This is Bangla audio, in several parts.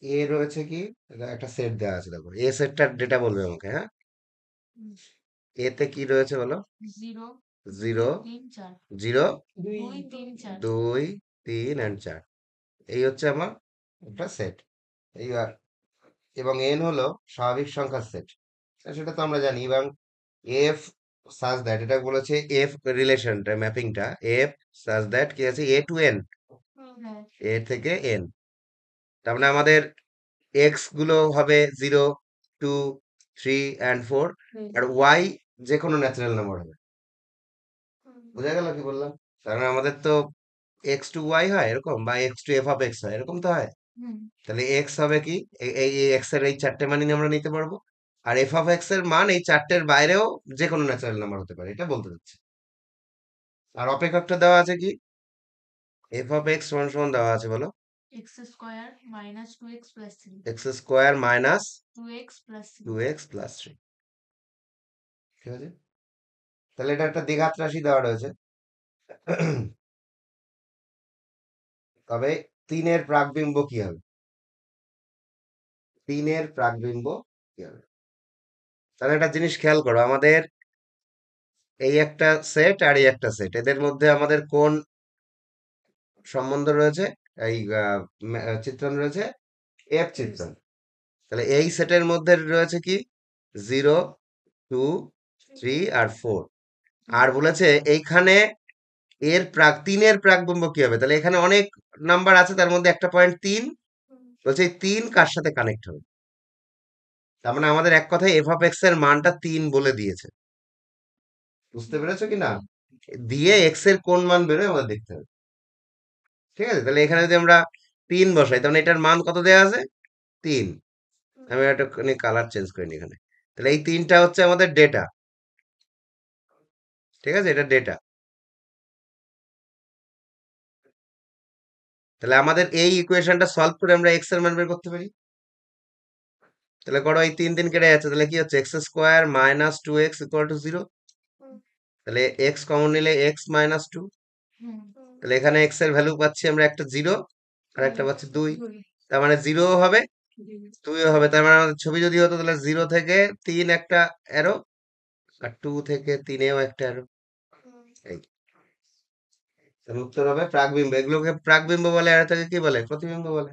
এ রয়েছে কি, এটা একটা সেট দেওয়া আছে, দেখো এ সেটটার ডেটা বলবে আমাকে, হ্যাঁ। এতে কি রয়েছে বলো? 0, 0, 2, 3 অ্যান্ড 4। এই হচ্ছে আমার একটা সেট। এই এবং এন হলো স্বাভাবিক সংখ্যার সেট, সেটা তো আমরা জানি। এবং এফ সাজ দ্যাট, এটা বলেছে এফ রিলেশনটা, ম্যাপিংটা এফ সাজ দ্যাট কি আছে, এ টু এন, এ থেকে এন। তার মানে আমাদের এক্স গুলো হবে 0, 2, 3 অ্যান্ড 4, আর ওয়াই যে কোনো ন্যাচারাল নাম্বার হবে। বোঝা গেল কি বললাম? তার মানে আমাদের তো এক্স টু ওয়াই হয় এরকম, বা X to F of X হয় এরকম তো হয়। তাহলে এক্স হবে কি, এই এক্স এর এই চারটে মানই আমরা নিতে পারবো। আর এফ অফ এক্স এর মান এই চারটের বাইরেও যে কোনো ন্যাচারাল নাম্বার হতে পারে, এটা বলতে চাচ্ছি। আর অপেক্ষকটা দেওয়া আছে কি, এফ অফ এক্স সমান সমান দেওয়া আছে বলো, এক্স স্কোয়ার মাইনাস 2x+3। ঠিক আছে, তাহলে এটা একটা দ্বিঘাত রাশি দেওয়া রয়েছে। তবে তিনের প্রাকবিম্ব কি হবে, তিনের প্রাকবিম্ব কি হবে? তাহলে একটা জিনিস খেয়াল করো, আমাদের এই একটা সেট আর এই একটা সেট, এদের মধ্যে আমাদের কোন সম্বন্ধ রয়েছে, এই চিত্রণ রয়েছে, এফ চিত্রণ। তাহলে এই সেটের মধ্যে রয়েছে কি, 0, 2, 3 আর 4। আর বলেছে এইখানে তিনের প্রাকবিম্ব কি হবে, তাহলে এখানে অনেক নাম্বার আছে, তার মধ্যে একটা পয়েন্ট 3, বলছে এই 3 কার সাথে কানেক্ট হবে। তার মানে আমাদের এক কথায় এফ অফ এক্স এর মানটা 3 বলে দিয়েছে। বুঝতে পেরেছো কি না? দিয়ে এক্স এর কোন মান বেরোয় আমাদের দেখতে হবে। ঠিক আছে, তাহলে এখানে যদি আমরা 3 বসাই, তাহলে এটার মান কত দেওয়া আছে, 3। আমি একটা কালার চেঞ্জ করিনি এখানে। তাহলে এই 3টা হচ্ছে আমাদের ডেটা। ঠিক আছে, এটা ডেটা। তাহলে আমাদের এই ইকুয়েশনটা সলভ করে আমরা এক্স এর মান বের করতে পারি। তাহলে করো, এই 3 কেটে যাচ্ছে, তাহলে কি হচ্ছে, x² - 2x = 0। তাহলে এক্স কমন নিলে x - 2। তাহলে এখানে এক্স এর ভ্যালু পাচ্ছি আমরা একটা 0, আর একটা পাচ্ছি 2। তার মানে 0 হবে, 2 হবে। তার মানে আমাদের ছবি যদি হতো, তাহলে 0 থেকে 3 একটা অ্যারো, আর 2 থেকে 3-এও একটা অ্যারো। এই, তাহলে উত্তর হবে প্রাকবিম্ব। এগুলোকে প্রাকবিম্ব বলে, আর এটাকে কি বলে, প্রতিবিম্ব বলে।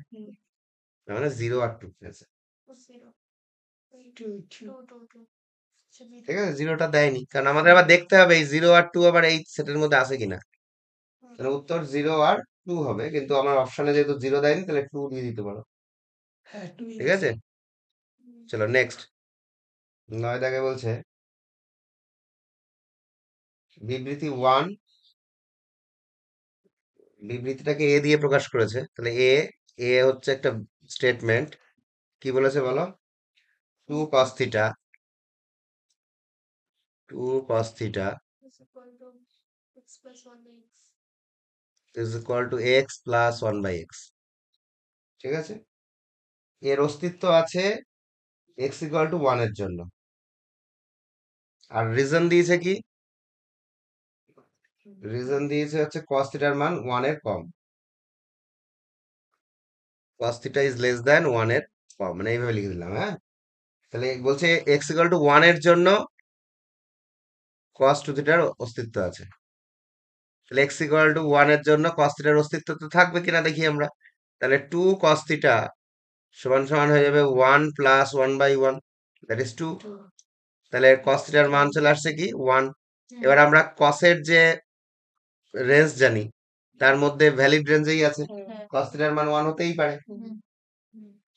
তার মানে 0 আর 2 আছে। ঠিক আছে, 0টা দেয়নি, কারণ আমাদের আবার দেখতে হবে এই 0 আর 2 আবার এই সেটের মধ্যে আছে কিনা। তাহলে উত্তর 0 আর 2 হবে, কিন্তু আমার অপশনে যেহেতু 0 দেয়নি, তাহলে 2 দিয়ে দিতে পারো। ঠিক আছে, চলো নেক্সট। 9 দাগে বলছে বিবৃতি 1, বিবৃতিটাকে এ দিয়ে প্রকাশ করেছে। তাহলে এ, এ হচ্ছে একটা স্টেটমেন্ট। কি বলেছে বলো, 2 cos theta, 2 cos theta = x + 1/x। ঠিক আছে, এর অস্তিত্ব আছে x = 1 এর জন্য। আর রিজন দিয়েছে কি, রিজন দিয়েছে হচ্ছে cos থিটার মান 1 এর কম, cos theta is less than 1 এর কম, মানে এইভাবে লিখে দিলাম, হ্যাঁ। তাহলে বলছে x = 1 এর জন্য cos 2 থিটার অস্তিত্ব আছে। তাহলে x = 1 এর জন্য cos থিটার অস্তিত্ব তো থাকবে কিনা দেখি আমরা। তাহলে 2 cos থিটা সমান সমান হয়ে যাবে 1 + 1/1, দ্যাট ইজ 2। তাহলে cos থিটার মান চলে আসছে কি, 1। এবার আমরা cos এর যে রেঞ্জ জানি, তার মধ্যে ভ্যালিড রেঞ্জেই আছে, cos থিটার মান 1 হতেই পারে,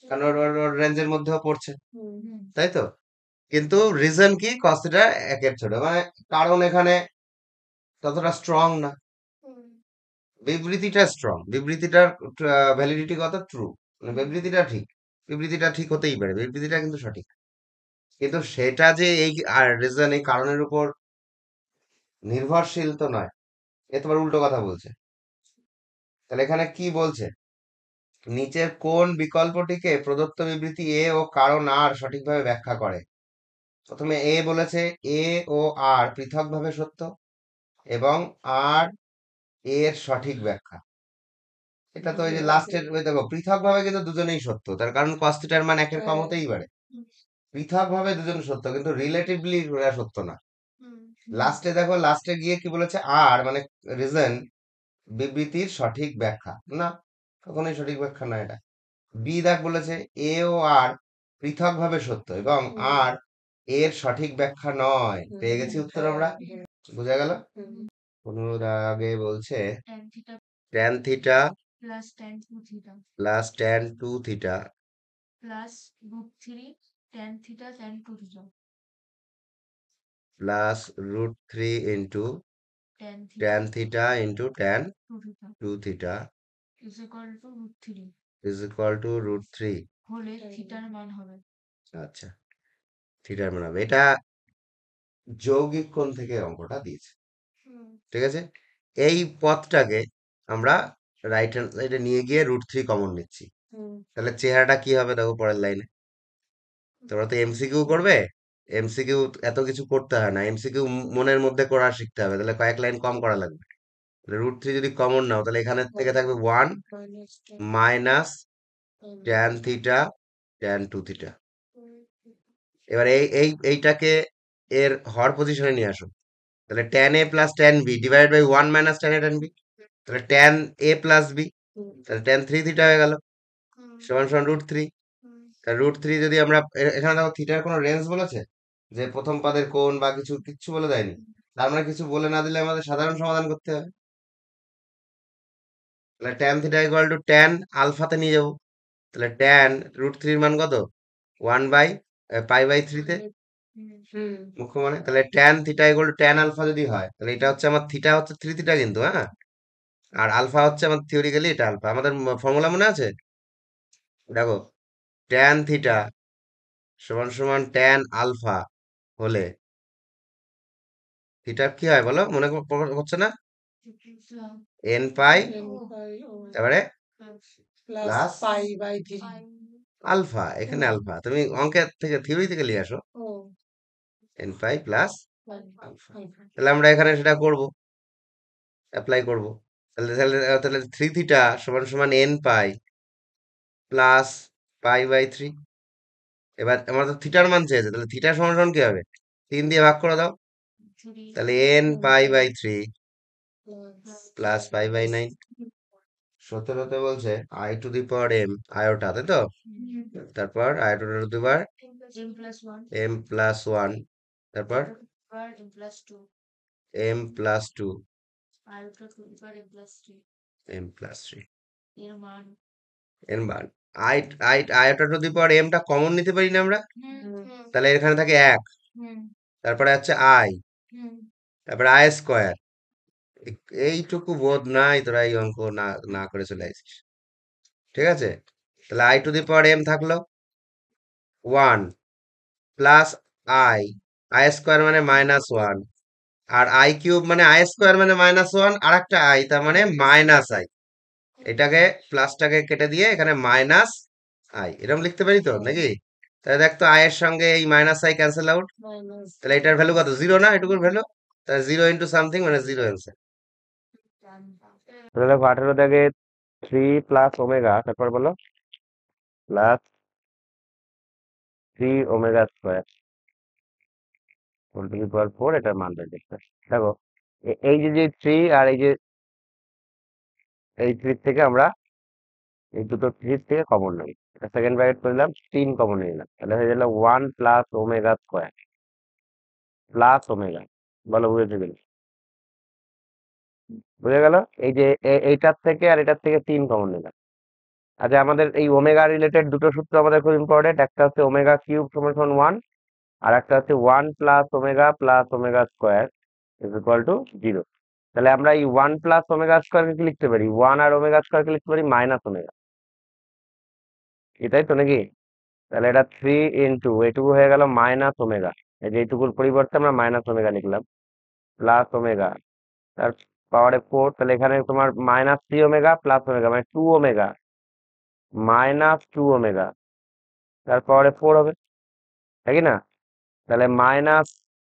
কারণ ওর রেঞ্জের মধ্যেও পড়ছে, তাই তো। কিন্তু রিজন কি, cos থিটা 1 এর ছোট, মানে কারণ এখানে ততটা স্ট্রং না। বিবৃতিটা স্ট্রং, বিবৃতিটার ভ্যালিডিটি কত, ট্রু, মানে বিবৃতিটা ঠিক, বিবৃতিটা ঠিক হতেই পারে, বিবৃতিটা কিন্তু সঠিক। কিন্তু সেটা যে এই আর রিজন, এই কারণের উপর নির্ভরশীল তো নয়, এ তোমার উল্টো কথা বলছে। তাহলে এখানে কি বলছে, নিচের কোন বিকল্পটিকে প্রদত্ত বিবৃতি এ ও কারণ আর সঠিকভাবে ব্যাখ্যা করে? প্রথমে এ বলেছে এ ও আর পৃথকভাবে সত্য, এবং আর এর সঠিক ব্যাখ্যা। এটা তো ওই যে লাস্টের ওই দেখো পৃথক ভাবে কিন্তু দুজনেই সত্য, তার কারণ cos থিটার মান একের কম হতেই পারে। পৃথক ভাবে দুজন সত্য কিন্তু রিলেটিভলি ওরা সত্য না। লাস্টে দেখো, লাস্টে গিয়ে কি বলেছে, আর মানে রিজন, বিবৃতির সঠিক ব্যাখ্যা না, কখনোই সঠিক ব্যাখ্যা না এটা। বি দেখ বলেছে এ ও আর পৃথক ভাবে সত্য এবং আর এর সঠিক ব্যাখ্যা নয়। পেয়ে গেছি উত্তর আমরা, বোঝা গেল। অনুরাগে বলছে tan theta plus tan two theta plus root three into tan theta into tan two theta is equal to root three. আচ্ছা, থিটার মান হবে এটা, যৌগিক কোণ থেকে অঙ্কটা দিয়েছে। ঠিক আছে, এই পথটাকে আমরা রাইট হ্যান্ড সাইডে নিয়ে গিয়ে রুট থ্রি কমন নিচ্ছি, তাহলে চেহারাটা কি হবে দেখো পরের লাইনে। তোমরা তো এমসিকিউ করবে, এমসিকিউ এত কিছু করতে হয় না, এমসিকিউ মনের মধ্যে করা শিখতে হবে, তাহলে কয়েক লাইন কম করা লাগবে। রুট থ্রি যদি কমন নাও তাহলে এখানে থেকে থাকবে one minus tan theta tan two theta. এবার এইটাকে এর হর পজিশনে নিয়ে আসো, তাহলে tan A plus tan B divide by one minus tan A tan B, তাহলে ট্যান এ প্লাস বি, তাহলে ট্যান থ্রি থিটা হয়ে গেল সমান সমান রুট থ্রি। তাহলে রুট থ্রি যদি আমরা এখানে দেখো থিটার কোনো রেঞ্জ বলেছে যে প্রথম পদের কোণ বা কিছু কিচ্ছু বলে দেয়নি, তার মানে কিছু বলে না দিলে আমাদের সাধারণ সমাধান করতে হবে। তাহলে tan theta equal to tan আলফাতে নিয়ে যাবো, তাহলে ট্যান রুট থ্রির মান কত, ওয়ান বাই পাই বাই থ্রিতে মুখ্য মানে, তাহলে tan theta equal to tan alpha যদি হয় তাহলে এটা হচ্ছে আমার থিটা হচ্ছে থ্রি থিটা কিন্তু, হ্যাঁ, আর আলফা হচ্ছে আমার থিওরিক্যালি এটা আলফা। আমাদের ফর্মুলা মনে আছে, দেখো ট্যান থিটা সমান সমান ট্যান আলফা হলে থিটা কি হয় বলো, মনে করছে না, এন পাই তারপরে প্লাস আলফা, এখানে আলফা তুমি অঙ্কের থেকে থিওরি থেকে নিয়ে আসো, এন পাই প্লাস আলফা। তাহলে আমরা এখানে সেটা করব, অ্যাপ্লাই করব। তাহলে থ্রি থিটা সমান সমান N pi plus pi by three. এবার আমরা তো থিটার মান চেয়েছে, তাহলে থিটার সমান সমান কি হবে, তিন দিয়ে ভাগ করে দাও, তাহলে N pi by three plus pi by nine. সতেরোতে বলছে I to the power M iota, তাই তো, তারপর iota to the power M plus one, তারপর M plus two M plus three. এর মান I I iota to the power এমটা কমন নিতে পারি না আমরা, তাহলে এখানে থাকে এক, তারপরে হচ্ছে আই, তারপরে আই স্কোয়ার। এইটুকু বোধ নাই তোরা এই অঙ্ক না না করে চলে আসিস। ঠিক আছে, তাহলে I to the power M থাকলো one plus I, I square মানে মাইনাস ওয়ান, আর আই কিউব মানে আই স্কোয়ার মানে মাইনাস ওয়ান, আর একটা আই তার মানে মাইনাস আই। এটাকে প্লাসটাকে কেটে দিয়ে এখানে মাইনাস আই এরকম লিখতে পারি তো নাকি। তাহলে দেখতো আই এর সঙ্গে এই মাইনাস আই ক্যান্সেল আউট, তাহলে এটার ভ্যালু কত, জিরো না, এটুকুর ভ্যালু, তাহলে জিরো ইন্টু সামথিং মানে জিরো অ্যান্সার। তাহলে দেখো 18 থেকে থ্রি প্লাস ওমেগা, তারপর বলো plus three omega square whole to the power four, এটার মান বের করতে হবে। দেখো এই যে থ্রি আর এই যে এই থ্রি থেকে আমরা এই দুটো থ্রি থেকে কমন নিই, সেকেন্ড ব্র্যাকেট করলাম, তিন কমন নিলাম, তাহলে হয়ে গেল one plus omega square plus omega. বলো বুঝেছো কিনা, বুঝে গেল। এই যে এইটার থেকে আর এটার থেকে তিন কমন নিলাম। আচ্ছা, আমাদের এই ওমেগা রিলেটেড দুটো সূত্র আমাদের খুব ইম্পর্টেন্ট, একটা হচ্ছে ওমেগা কিউব সমান সমান ওয়ান, আর একটা হচ্ছে one plus omega square is equal to zero. তাহলে আমরা এই ওয়ান প্লাস ওমেগা স্কোয়ারকে কি লিখতে পারি, ওয়ান আর ওমেগা স্কোয়ারকে লিখতে পারি মাইনাস ওমেগা, এটাই তো নাকি। তাহলে এটা থ্রি ইন্টু এটুকু হয়ে গেল মাইনাস ওমেগা, এই যে এইটুকুর পরিবর্তে আমরা মাইনাস ওমেগা লিখলাম, প্লাস ওমেগা তার পাওয়ারে ফোর, তাহলে এখানে তোমার minus three omega plus omega মানে two omega minus two omega তার পাওয়ারে ফোর হবে, তাই কি না। তাহলে মাইনাস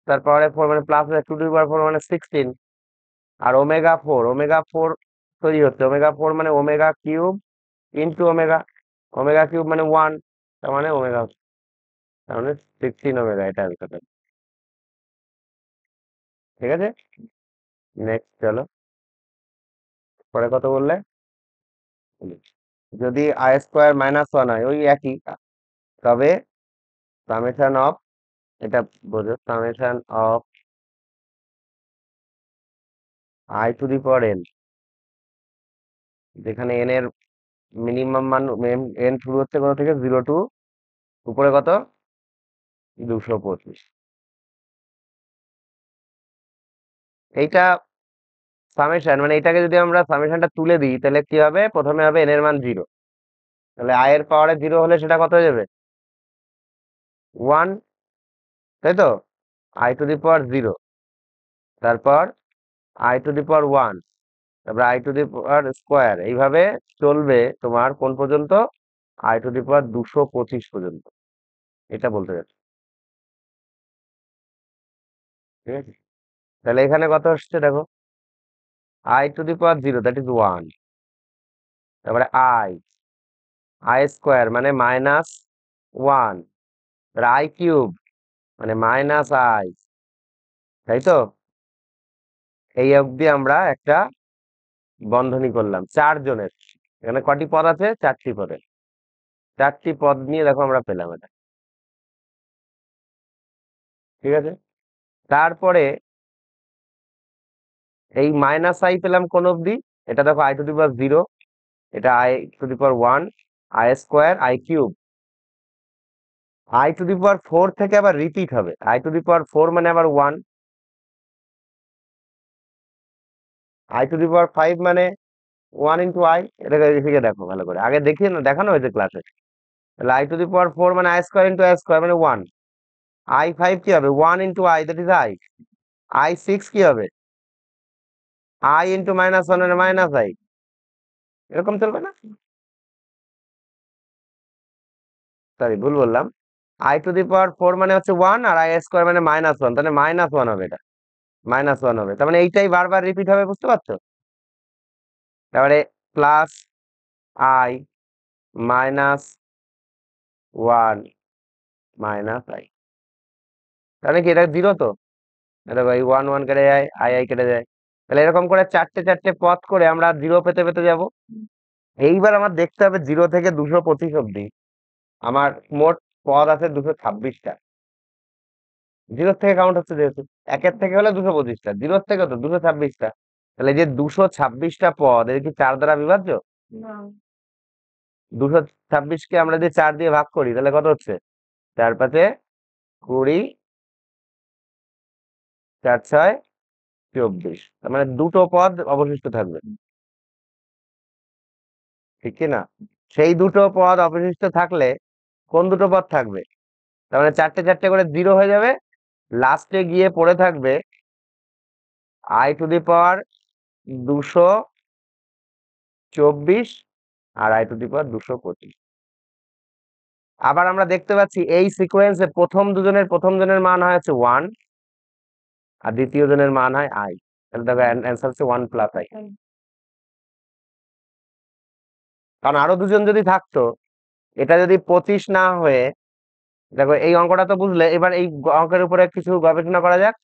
তার পাওয়ারে ফোর মানে plus two to power four মানে সিক্সটিন, আর ওমেগা ফোর তৈরি হচ্ছে। ওমেগা 4 মানে omega cube into omega, omega cube মানে 1, তার মানে ওমেগা, তার মানে 16 ওমেগা, এটা অ্যান্সার। ঠিক আছে, নেক্সট চলো, পরে কত বললে? যদি আই স্কোয়ার মাইনাস 1 হয় ওই একই, তবে সামেশন অফ, এটা বোঝো, summation of I to the power N, যেখানে এন এর মিনিমাম মান, এন শুরু হচ্ছে কত থেকে, 0 টু উপরে কত, 225। এইটা সামেশন, মানে এটাকে যদি আমরা সামেশনটা তুলে দিই তাহলে কি হবে, প্রথমে হবে এন এর মান 0, তাহলে আই এর পাওয়ারে 0 হলে সেটা কত হয়ে যাবে, 1, তাই তো, আই টু দি পাওয়ার 0, তারপর আই টু দি পাওয়ার 1, তারপর I to the power square, এইভাবে চলবে তোমার কোন পর্যন্ত, আই টু দি পাওয়ার 225 পর্যন্ত, এটা বলতে চাচ্ছি। ঠিক আছে, তাহলে এখানে কত আসছে দেখো, I to the power 0 that is 1, তারপরে আই স্কোয়ার মানে -1, আই কিউব মানে আই, তাই তো, এই অবধি আমরা একটা বন্ধনী করলাম 4 জনের। এখানে কটি পদ আছে, 4টি পদে, 4টি পদ নিয়ে দেখো আমরা পেলাম এটা। ঠিক আছে, তারপরে এই আই পেলাম কোন অবধি, এটা দেখো আই টু দি পাওয়ার 0, এটা i to the power 1, i square, i cube, i to the power 4 থেকে আবার রিপিট হবে, আই টু দি পাওয়ার 4 মানে আবার 1, আই টু দি পাওয়ার 5 মানে 1 ইন্টু আই, এটাকে এদিকে দেখো ভালো করে, আগে দেখিয়ে না, দেখানো হয়েছে ক্লাসে। তাহলে আই টু দি পাওয়ার 4 মানে I square into I square মানে 1, আই 5 কি হবে, 1 into I, that is I 6 কি হবে, আই ইন্টু -1 মানে -আই, এরকম চলবে না, সরি ভুল বললাম, আই টু দি পাওয়ার 4 মানে হচ্ছে 1, আর আই স্কোয়ার মানে -1, তাহলে -1 হবে, এটা -1 হবে, তার মানে এইটাই বারবার রিপিট হবে, বুঝতে পারছো? তারপরে প্লাস আই -1 আই, তাহলে কি এটা 0 তো, এটা ভাই 1 1 কেটে যায়, আই আই কেটে যায়, তাহলে এরকম করে চারটে চারটে পথ করে আমরা 0 পেতে পেতে যাব। এইবার আমার দেখতে হবে 0 থেকে 225 অব্দি আমার মোট পদ আছে 226টা, 0 থেকে কাউন্ট হচ্ছে যেহেতু, 1-এর থেকে হলে 225টা, 0 থেকে তো 226টা, তাহলে এই যে 226টা পদ, এটা কি 4 দ্বারা বিভাজ্য? 226কে আমরা যদি 4 দিয়ে ভাগ করি তাহলে কত হচ্ছে, 4 5 20, 4 6 24, তার মানে দুটো পদ অবশিষ্ট থাকবে, ঠিক কি না? সেই দুটো পদ অবশিষ্ট থাকলে কোন দুটো পদ থাকবে, তার মানে চারটে চারটে করে 0 হয়ে যাবে, লাস্টে গিয়ে পড়ে থাকবে আই টু দি পাওয়ার 224 আর আই টু দি পাওয়ার 225। আবার আমরা দেখতে পাচ্ছি এই সিকোয়েন্সে প্রথম জনের মান হয় হচ্ছে 1, আর দ্বিতীয় জনের মান হয় আই, তাহলে দেখো অ্যান্সার হচ্ছে 1 প্লাস আই। কারণ আরো দুজন যদি থাকতো, এটা যদি 25 না হয়ে, দেখো এই অঙ্কটা তো বুঝলে, এবার এই অঙ্কের উপরে কিছু গবেষণা করা যাক।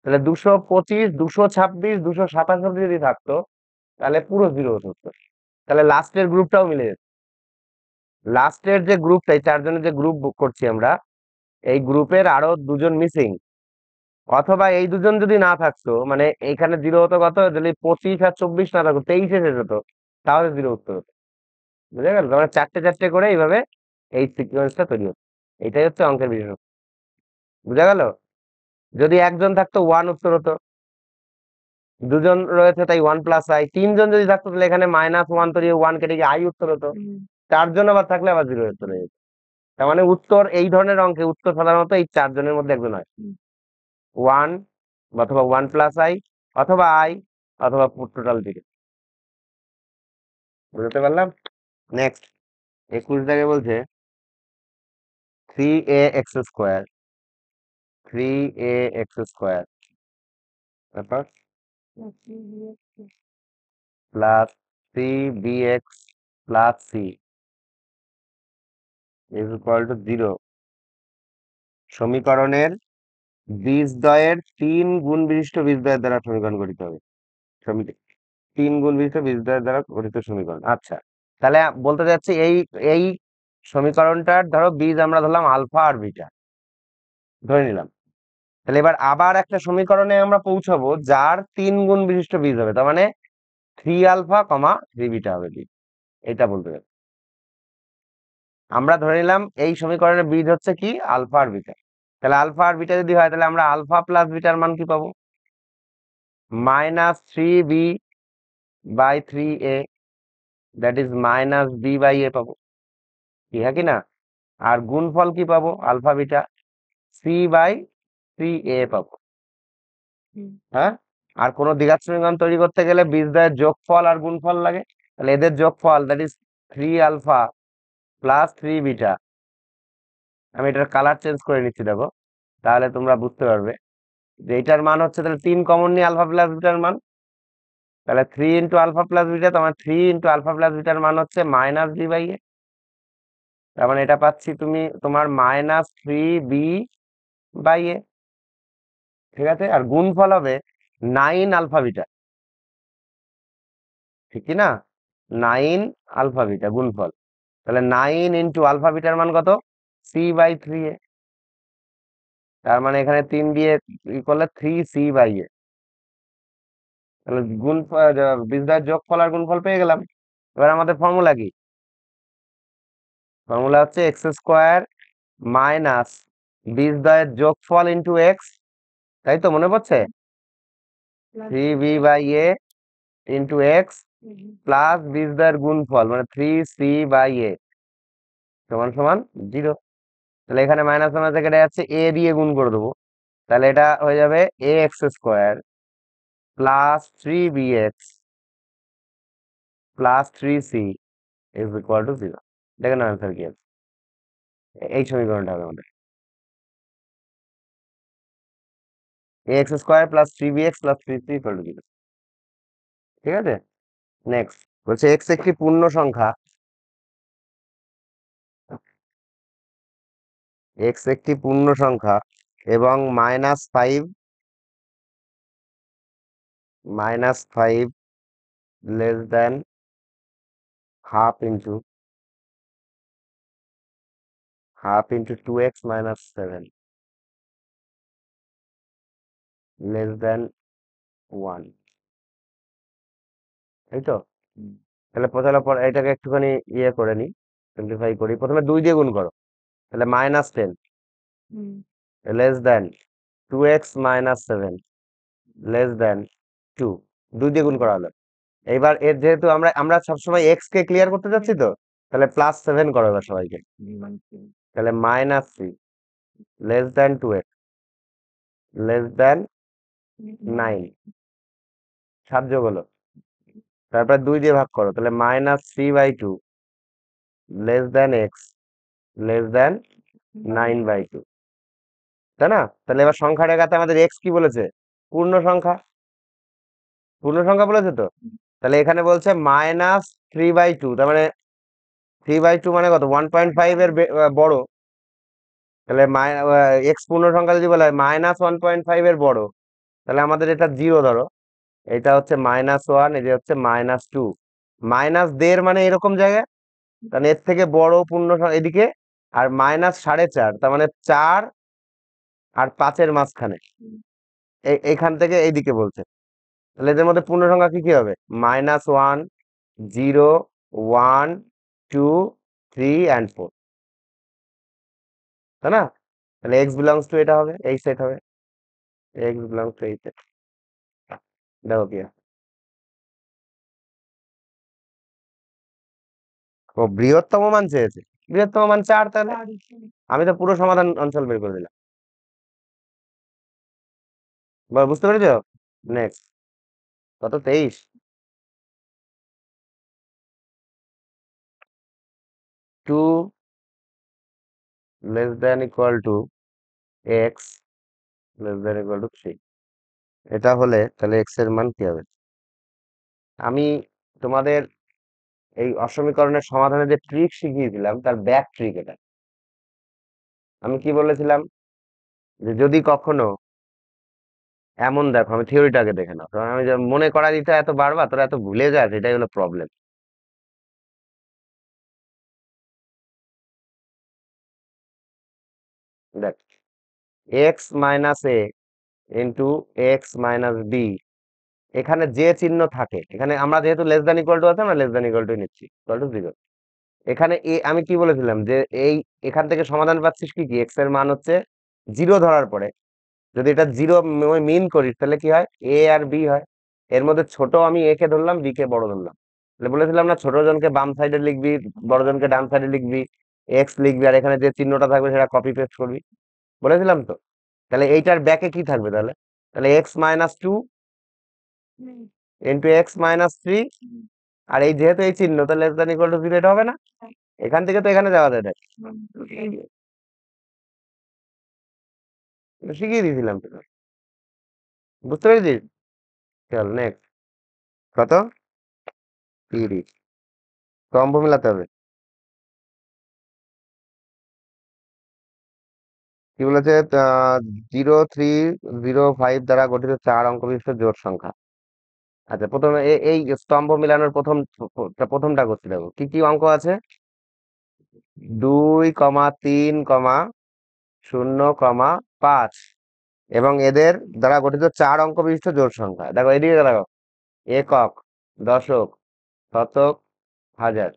তাহলে 225, 226, 227 অব্দি যদি থাকতো তাহলে পুরো 0 হতো, তাহলে লাস্টের গ্রুপটাও মিলে যেত। লাস্টের যে গ্রুপটা, এই 4 জনের যে গ্রুপ করছি আমরা, এই গ্রুপের আরো দুজন মিসিং, অথবা এই দুজন যদি না থাকতো, মানে এইখানে 0 হতো কত, যদি 25 আর 24 না থাকতো, 23 শেষ হতো, তাহলে 0 উত্তর হতো। বুঝা গেল, মানে চারটে চারটে করে এইভাবে এই সিকোয়েন্সটা তৈরি হতো, এটাই হচ্ছে অঙ্কের বিশেষত্ব। বুঝা গেল, যদি একজন থাকতো 1 উত্তর হতো, দুজন রয়েছে তাই 1 প্লাস আই, তিনজন যদি থাকতো তাহলে এখানে -1 তৈরি, 1 কেটে গিয়ে আই উত্তর হতো, 4 জন আবার থাকলে আবার 0 উত্তর হয়ে যেত। তার মানে উত্তর, এই ধরনের অঙ্কে উত্তর সাধারণত এই 4 জনের মধ্যে একজন হয়, 1 অথবা 1 প্লাস আই, অথবা আই, অথবা টোটাল দিকে। বুঝতে পারলাম। নেক্সট 21 দাগে বলছে 3ax² 3ax² তারপর plus C B X plus C is equal to 0 সমীকরণের বীজদ্বয়ের 3 গুণ বিশিষ্ট বীজদ্বয়ের দ্বারা সমীকরণ গঠিত হবে। 3 গুণ বিশিষ্ট বীজদ্বয়ের দ্বারা গঠিত সমীকরণ। আচ্ছা, তাহলে বলতে যাচ্ছি এই এই সমীকরণটার ধরো বীজ আমরা ধরলাম আলফা আর বিটা ধরে নিলাম। তাহলে এবার আবার একটা সমীকরণে আমরা পৌঁছাবো যার 3 গুণ বিশিষ্ট বীজ হবে, তার মানে 3 আলফা, 3 বিটা হবে বীজ। এটা বলতে যাচ্ছি আমরা ধরে নিলাম এই সমীকরণের বীজ হচ্ছে কি আলফা আর বিটা। তাহলে আলফা আর বিটা যদি হয় তাহলে আমরা আলফা প্লাস বিটার মান কি পাবো? -3b/3a, দ্যাট ইজ -b/a পাবো, কি হ্যাঁ কি না? আর গুণফল কি পাবো আলফা বিটা? c/3a পাবো। হ্যাঁ, আর কোন দ্বিঘাত সমীকরণ তৈরি করতে গেলে বীজদ্বয়ের যোগফল আর গুণফল লাগে। তাহলে এদের যোগফল that is 3 alpha plus 3 beta. আমি এটার কালার চেঞ্জ করে নিচ্ছি, দেখো তাহলে তোমরা বুঝতে পারবে যে এটার মান হচ্ছে, তাহলে 3 কমন নিয়ে আলফা প্লাস বিটার মান, তাহলে 3 × আলফা প্লাস বিটা, তোমার 3 × আলফা প্লাস বিটার মান হচ্ছে -b/a। তার মানে এটা পাচ্ছি তুমি তোমার -3b/a, ঠিক আছে। আর গুণফল হবে 9 আলফা বিটা, ঠিক কি না? 9 আলফা বিটা গুণফল, তাহলে 9 × আলফা বিটার মান কত? c/3a। তার মানে এখানে 3 দিয়ে ই করলে 3c/a। তাহলে বীজদ্বয়ের যোগফল আর গুণফল পেয়ে গেলাম। এবার আমাদের ফর্মুলা কি? ফর্মুলা হচ্ছে x² মাইনাস বীজদ্বয়ের যোগফল ইন্টু এক্স, তাই তো মনে পড়ছে? 3b/a ইন্টু এক্স প্লাস বীজদ্বয়ের গুণফল মানে 3c/a সমান সমান 0। তাহলে এখানে মাইনাস মাইনাস কেটে যাচ্ছে, a দিয়ে গুণ করে দেবো, তাহলে এটা হয়ে যাবে ax² plus 3bx plus 3c is equal to 0। দেখেন আনসার কি আছে, এই সমীকরণটা হবে আমাদের ax² plus 3bx plus 3c equal to 0। ঠিক আছে, নেক্সট বলছে এক্স একটি পূর্ণ সংখ্যা, এক্স একটি পূর্ণ সংখ্যা এবং -5 less than half into 2x - 7 less than 1, এই তো। তাহলে প্রথমে পর এটাকে একটুখানি ইয়ে করে নি, সিম্পলিফাই করি। প্রথমে 2 দিয়ে গুণ করো, তাহলে -10 less than 2x - 7 less than 2, 2 দিয়ে গুণ করা হলো। এইবার এর যেহেতু আমরা আমরা সবসময় এক্স কে ক্লিয়ার করতে যাচ্ছি, তো তাহলে +7 করো এবার সবাইকে, তাহলে -3 less than 2x less than 9, 7 যোগ হলো। তারপর 2 দিয়ে ভাগ করো, তাহলে -3/2 less than x less than 9/2, তাই না? তাহলে এবার সংখ্যা রেখাতে আমাদের এক্স কি বলেছে? পূর্ণ সংখ্যা, পূর্ণ সংখ্যা বলেছে তো। তাহলে এখানে বলছে -3/2, তার মানে 3/2 মানে কত? 1.5 এর বড়। তাহলে এক্স পূর্ণ সংখ্যা যদি বলা হয় -1.5 এর বড়, তাহলে আমাদের এটা 0 ধরো, এটা হচ্ছে -1, এটা হচ্ছে -2। -1.5 মানে এরকম জায়গায়, তাহলে এর থেকে বড় পূর্ণ সংখ্যা এদিকে, আর -4.5 তার মানে 4 আর 5-এর মাঝখানে, এইখান থেকে এইদিকে বলছে। তাহলে এদের মধ্যে পূর্ণ সংখ্যা কি কি হবে? -1, 0, 1, 2, 3 and 4, তাই না? তাহলে এক্স বিলংস টু এটা হবে, এই সেট হবে, এক্স বিলংস টু এই সেট। দেখো কি হয়। ও বৃহত্তম মান চেয়েছে, বৃহত্তম মান 4, তাহলে আমি তো পুরো সমাধান অঞ্চল বের করে দিলাম। বুঝতে পেরেছো? নেক্সট, কত 23, 2 less than equal to x less than equal to 3। এটা হলে তাহলে এক্স এর মান কি হবে? আমি তোমাদের এই অসমীকরণের সমাধানে যে ট্রিক শিখিয়েছিলাম তার ব্যাক ট্রিক এটা। আমি কি বলেছিলাম যে যদি কখনো এমন, দেখো আমি থিওরিটাকে দেখে নাও, কারণ আমি যে মনে করা দিতে এত বারবার তোরা এত ভুলে যাস, এটাই হলো প্রবলেম। দেখ, এক্স মাইনাস এ ইন্টু এক্স মাইনাস বি, এখানে যে চিহ্ন থাকে, এখানে আমরা যেহেতু লেস দ্যান ইকুয়াল টু আছে, আমরা লেস দ্যান ইকুয়াল টু নিচ্ছি, ইকুয়াল টু জিরো। এখানে এ আমি কি বলেছিলাম যে এই এখান থেকে সমাধান পাচ্ছিস কি কি, এক্স এর মান হচ্ছে জিরো ধরার পরে যদি এটা জিরো মিন করিস তাহলে কি হয়, এ আর বি হয়। এর মধ্যে ছোট আমি এ কে ধরলাম, বি কে বড় ধরলাম। তাহলে বলেছিলাম না, ছোট জনকে বাম সাইডে লিখবি, বড় জনকে ডান সাইডে লিখবি, এক্স লিখবি, আর এখানে যে চিহ্নটা থাকবে সেটা কপি পেস্ট করবি, বলেছিলাম তো। তাহলে এইটার ব্যাকে কি থাকবে তাহলে, তাহলে x minus two into x minus three, আর এই যেহেতু এই চিহ্ন তাহলে less than equal to zero, এটা হবে না? এখান থেকে তো এখানে যাওয়া যায়, দেখ এটা শিখিয়ে দিয়েছিলাম তো, বুঝতে পেরেছিস? চল নেক্সট। কত? 30। স্তম্ভ মিলাতে হবে। কি বলেছে? 0305 দ্বারা গঠিত 4 অঙ্ক বিশিষ্ট জোড় সংখ্যা। আচ্ছা, প্রথমে এই স্তম্ভ মিলানোর প্রথমটা করছি, দেখো কি কি অঙ্ক আছে। 2,3,0,5 এবং এদের দ্বারা গঠিত 4 অঙ্ক বিশিষ্ট জোড় সংখ্যা। দেখো এদিকে দেখো, একক, দশক, শতক, হাজার।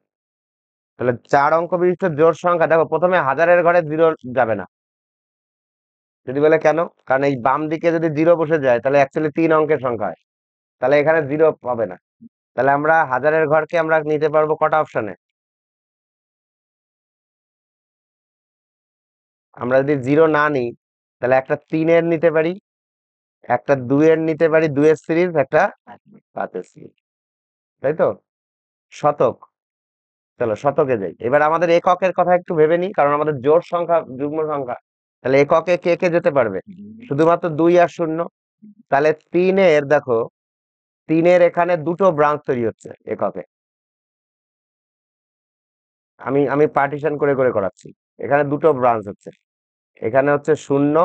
তাহলে 4 অঙ্ক বিশিষ্ট জোড় সংখ্যা, দেখো প্রথমে হাজারের ঘরে জিরো যাবে না। যদি বলে কেন, কারণ এই বাম দিকে যদি জিরো বসে যায় তাহলে অ্যাকচুয়ালি 3 অঙ্কের সংখ্যা হয়, তাহলে এখানে জিরো পাবে না। তাহলে আমরা হাজারের ঘরকে আমরা নিতে পারবো কটা অপশনে? আমরা যদি জিরো না নিই তাহলে একটা 3-এর নিতে পারি, একটা 2-এর নিতে পারি, 2-এর সিরিজ, একটা 5-এর সিরিজ, তাই তো? শতক, চলো শতকে যাই। এবার আমাদের এককের কথা একটু ভেবে নিই, কারণ আমাদের জোড় সংখ্যা যুগ্ম সংখ্যা। তাহলে এককে কে কে যেতে পারবে? শুধুমাত্র 2 আর 0। তাহলে 3-এর দেখো, 3-এর এখানে দুটো ব্রাঞ্চ তৈরি হচ্ছে এককে। আমি আমি পার্টিশন করে করে করাচ্ছি। এখানে দুটো ব্রাঞ্চ হচ্ছে, এখানে হচ্ছে 0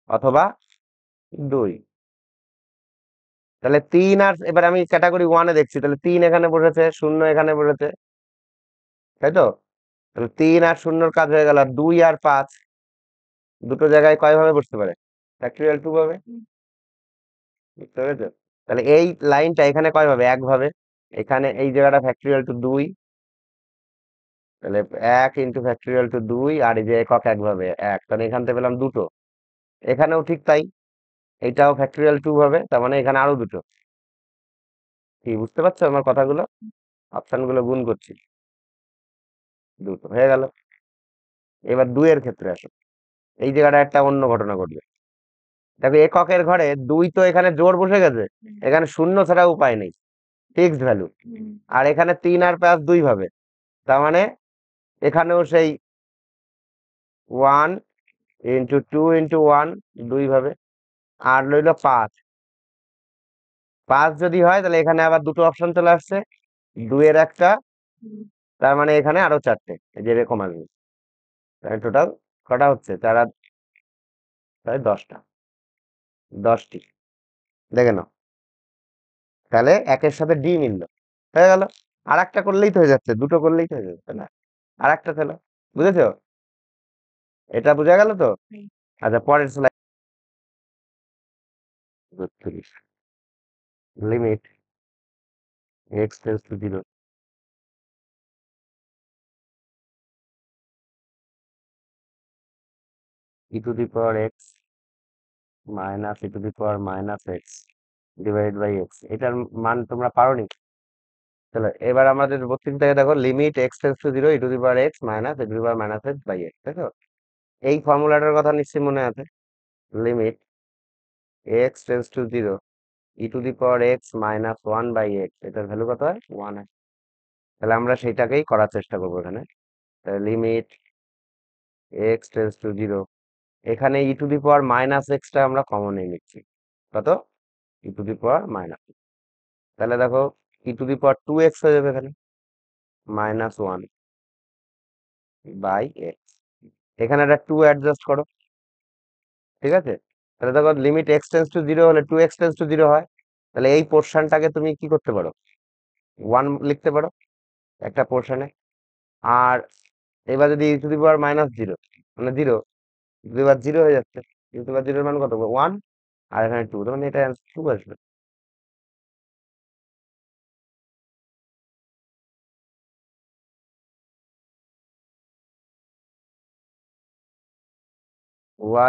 অথবা 2। তাহলে 3 আর, এবার আমি ক্যাটাগরি 1-এ দেখছি, তাহলে 3 এখানে বসেছে, 0 এখানে বসেছে, তাই তো? তাহলে 3 আর 0-র কাজ হয়ে গেল। 2 আর 5 দুটো জায়গায় কয় ভাবে বসতে পারে? ফ্যাক্টরিয়াল 2 ভাবে, বুঝতে পেরেছো? তাহলে এই লাইনটা এখানে কয় ভাবে? 1 ভাবে। এখানে এই জায়গাটা ফ্যাক্টরিয়াল 2, তাহলে 1 × ফ্যাক্টরিয়াল 2, আর এই যে একক 1 ভাবে 1, তাহলে এখান থেকে পেলাম দুটো। এখানেও ঠিক তাই, এইটাও ফ্যাক্টরিয়াল 2 ভাবে, তার মানে এখানে আরো দুটো। কি বুঝতে পারছো আমার কথাগুলো? অপশন গুলো গুণ করছি, দুটো হয়ে গেল। এবার 2-এর ক্ষেত্রে আসো, এই জায়গাটা একটা অন্য ঘটনা ঘটবে। দেখো এককের ঘরে 2 তো এখানে জোর বসে গেছে, এখানে 0 ছাড়া উপায় নেই, ফিক্সড ভ্যালু। আর এখানে 3 আর 5 2 ভাবে, তার মানে এখানেও সেই 1 × 2 × 1 2 ভাবে। আর রইল 5, 5 যদি হয় তাহলে এখানে আবার দুটো অপশন চলে আসছে, 2-এর একটা, তার মানে এখানে আরো 4টে, এই যে এরকম আসবে। তাহলে টোটাল কটা হচ্ছে? 10টা, 10টি। দেখে নাও, তাহলে একের সাথে ডি মিললো, হয়ে গেল। আর একটা করলেই তো হয়ে যাচ্ছে, দুটো করলেই তো হয়ে যাচ্ছে না, আর একটা ছিল। বুঝেছো? এটা বোঝা গেল তো? আচ্ছা, পরের slide. Limit X tends to zero, e⁻x - e⁻−x divide by X, এটার মান তোমরা পারোনি। চলো এবার আমাদের 32 থেকে দেখো, limit X tends to zero e⁻x - e⁻−x/x, তাই তো? এই ফর্মুলাটার কথা নিশ্চয়ই মনে আছে। Limit X tends to zero e⁻x - 1/x, এটার ভ্যালু কত হয়? 1 হয়। তাহলে আমরা সেইটাকেই করার চেষ্টা করবো এখানে। Limit X tends to zero, এখানে e⁻−x টা আমরা কমন নিয়ে নিচ্ছি। কত? e⁻−, তাহলে দেখো e⁻2x হয়ে যাবে এখানে। -1 বাই এক্স। এখানে একটা 2 অ্যাডজাস্ট করো, ঠিক আছে? তাহলে দেখো লিমিট এক্স টেন্স টু 0 হলে 2x টেন্স টু 0 হয়। তাহলে এই পোর্শনটাকে তুমি কি করতে পারো, 1 লিখতে পারো একটা পোর্শনে। আর এবার যদি e⁻−0 মানে 0, e⁻0 হয়ে যাচ্ছে, e⁻0 এর মান কত, 1, আর এখানে 2, তার মানে এটা অ্যান্সার 2 আসবে।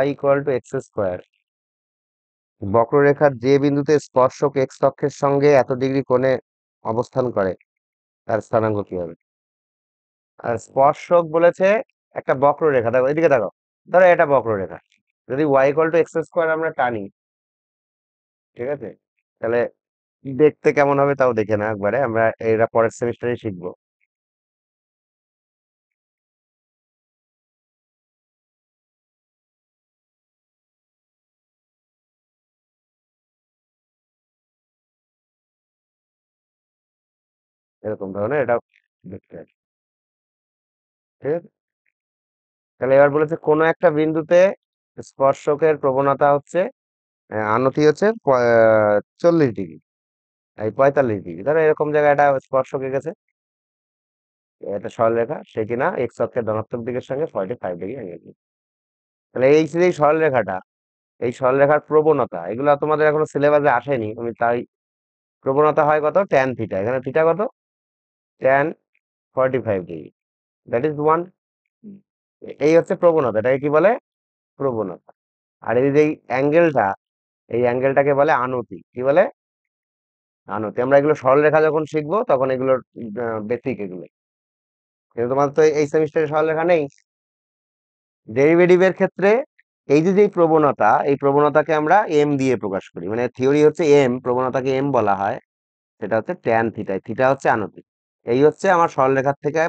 y = x²। বক্ররেখার যে বিন্দুতে স্পর্শক এক্স অক্ষের সঙ্গে এত ডিগ্রি কোণে অবস্থান করে তার স্থানাঙ্ক কি হবে? আর স্পর্শক বলেছে একটা বক্ররেখা, দেখো এদিকে দেখো, ধরো এটা বক্ররেখা, যদি y = x² আমরা টানি, ঠিক আছে, তাহলে দেখতে কেমন হবে তাও দেখে না একবারে, আমরা এরা পরের সেমিস্টারে শিখবো। এরকম ধরনের এটা দেখতে হবে, ঠিক আছে। তাহলে এবার বলেছে কোনো একটা বিন্দুতে স্পর্শকের প্রবণতা হচ্ছে, আনতি হচ্ছে 40 ডিগ্রি, এই 45 ডিগ্রি, ধরো এরকম জায়গায় একটা স্পর্শক এঁকেছে, এটা সরলরেখা, সে কিনা এক্স অক্ষের ধনাত্মক দিকের সঙ্গে 45 ডিগ্রি অ্যাঙ্গেল। তাহলে এই যে সরলরেখাটা, এই সরলরেখার প্রবণতা, এগুলো তোমাদের এখনো সিলেবাসে আসেনি, আমি তাই, প্রবণতা হয় কত, ট্যান থিটা, এখানে থিটা কত, tan 45 ডিগ্রি, দ্যাট ইজ 1। এই হচ্ছে প্রবণতা, এটাকে কি বলে, প্রবণতা। আর এই যে অ্যাঙ্গেলটা, এই অ্যাঙ্গেলটাকে বলে আনতি, কি বলে, আনতি। আমরা এগুলো সরলরেখা যখন শিখবো তখন এগুলোর বেসিক এগুলো, কিন্তু তোমার তো এই সেমিস্টারে সরলরেখা নেই। ডেরিভেটিভের ক্ষেত্রে এই যে যে প্রবণতা, এই প্রবণতাকে আমরা এম দিয়ে প্রকাশ করি, মানে থিওরি হচ্ছে এম, প্রবণতাকে এম বলা হয়, সেটা হচ্ছে ট্যান থিটা, থিটা হচ্ছে আনতি। এই হচ্ছে আমার সরলরেখার থেকে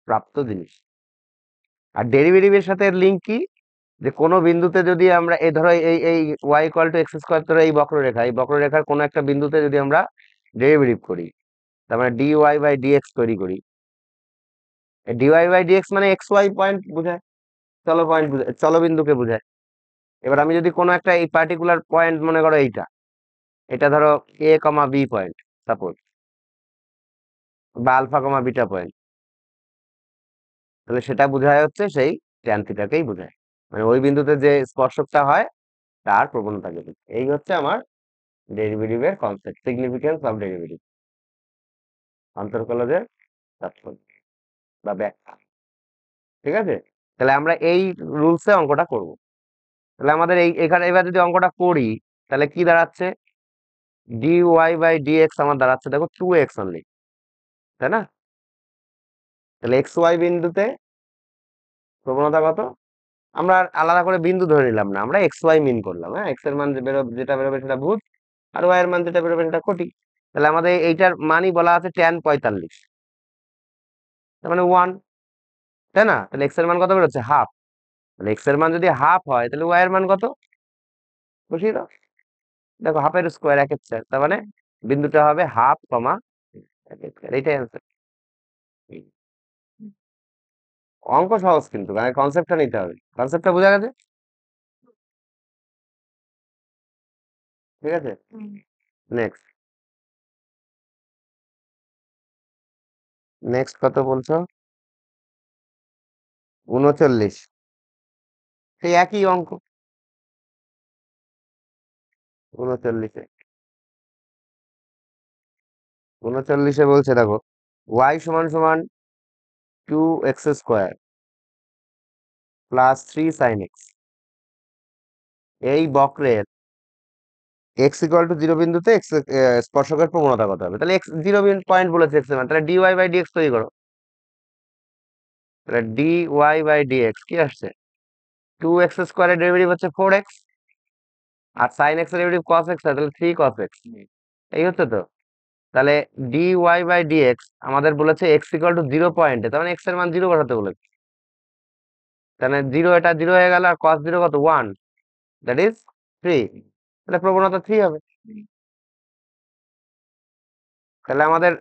প্রাপ্ত জিনিস। আর ডেরিভেটিভের সাথে লিঙ্ক কি, যে কোনো বিন্দুতে যদি আমরা এই ধরো এই y = x², ধরো এই বক্ররেখা, এই বক্ররেখার কোনো একটা বিন্দুতে যদি আমরা ডেরিভেটিভ করি, তার মানে dy/dx তৈরি করি, dy/dx মানে এক্স ওয়াই পয়েন্ট বোঝায়, চলো পয়েন্ট বোঝায়, চলো বিন্দুকে বোঝায়। এবার আমি যদি কোনো একটা এই পার্টিকুলার পয়েন্ট, মনে করো এইটা, এটা ধরো a, b পয়েন্ট সাপোজ, বা α, β পয়েন্ট, তাহলে সেটা বোঝায় হচ্ছে সেই ট্যান থিটাকেই বোঝায়, মানে ওই বিন্দুতে যে স্পর্শকটা হয় তার প্রবণতাকে বোঝায়। এই হচ্ছে আমার ডেরিভেটিভের কনসেপ্ট, সিগনিফিকেন্স অফ ডেরিভেটিভ, অন্তর্কলজের তাৎপর্য বা ব্যাখ্যা, ঠিক আছে। তাহলে আমরা এই রুলসে অঙ্কটা করব। তাহলে আমাদের এই এখানে এবার যদি অঙ্কটা করি, তাহলে কি দাঁড়াচ্ছে, dy/dx আমার দাঁড়াচ্ছে দেখো 2x অনলি, তাই না? তাহলে এক্স ওয়াই বিন্দুতে প্রবণতা কত, আমরা আর আলাদা করে বিন্দু ধরে নিলাম না, আমরা এক্স ওয়াই মিন করলাম, হ্যাঁ, এক্স এর মান যেটা বেরোবে সেটা ভূত, আর ওয়াই এর মান যেটা বেরোবে সেটা কোটি। তাহলে আমাদের এইটার মানই বলা আছে tan 45, তার মানে 1, তাই না? তাহলে এক্স এর মান কত বেরোচ্ছে, হাফ। তাহলে এক্স এর মান যদি হাফ হয়, তাহলে ওয়াই এর মান কত, বসিয়ে দাও, দেখো হাফের স্কোয়ার 1/4, তার মানে বিন্দুটা হবে হাফ কমা 1/4, এইটাই অ্যান্সার। অঙ্ক সহজ, কিন্তু মানে কনসেপ্টটা নিতে হবে, কনসেপ্টটা বোঝা গেছে, ঠিক আছে। নেক্সট, নেক্সট কত বলছো, 39, সেই একই অঙ্ক, 39-এ, 39-এ বলছে দেখো y = 2x² + 3 sin x, এই বক্রের x = 0 বিন্দুতে x স্পর্শকের প্রবণতা কত হবে? তাহলে x 0 পয়েন্ট বলেছে, x এর মান, তাহলে dy/dx তৈরি করো। তাহলে dy/dx কি আসছে, 2x² এর ডেরিভেটিভ হচ্ছে 4x, আর sin x এর ডেরিভেটিভ cos x, তাহলে 3 cos x, এই হচ্ছে তো। তাহলে dy/dx আমাদের বলেছে x = 0 পয়েন্টে, তার মানে x এর মান 0 বসাতে বলেছে, তাহলে 0, এটা 0 হয়ে গেল, আর cos 0 কত, 1, দ্যাট ইজ 3, তাহলে প্রবণতা 3 হবে। তাহলে আমাদের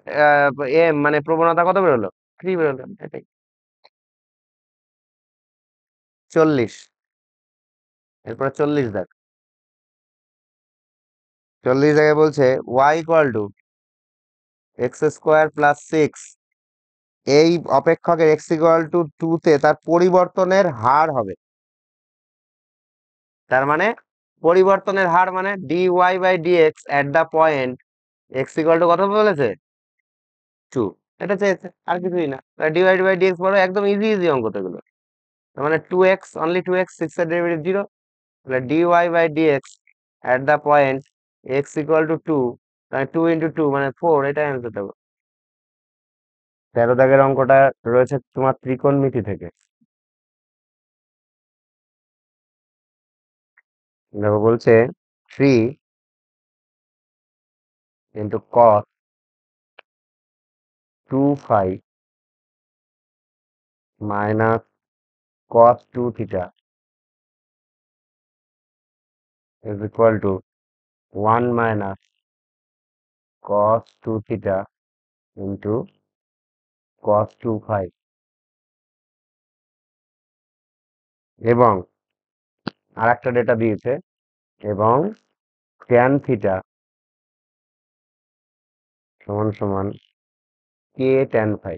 মানে প্রবণতা কত বেরোলো, 3 বেরোলো এটাই। 40, এরপরে 40 দেখ। 40 জায়গায় বলছে y equal to x square plus 6, এই অপেক্ষকের x ইকুয়াল টু 2 তে তার পরিবর্তনের হার হবে। তার মানে পরিবর্তনের হার মানে dy by dx at the point x equal to কত বলেছে, 2। এটা চেয়েছে, আর কিছুই না। ডিভাইড বাই ডিএক্স বড়, একদম ইজি ইজি অঙ্ক তো এগুলো। তার মানে 2x, অনলি 2x, 6 এর ডেরিভেটিভ 0। তাহলে dy by DX at the point x equal to 2, মানে 2 ইন্টু 2 মানে 4, এটাই অ্যান্সার দেবো। 13 দাগের অঙ্কটা রয়েছে তোমার ত্রিকোণমিতি থেকে। দেখো বলছে 3 into cos 2 phi minus cos 2 theta is equal to 1 minus cos 2 theta into cos 2 phi, এবং আর একটা ডেটা দিয়েছে, এবং tan থিটা সমান সমান k tan phi।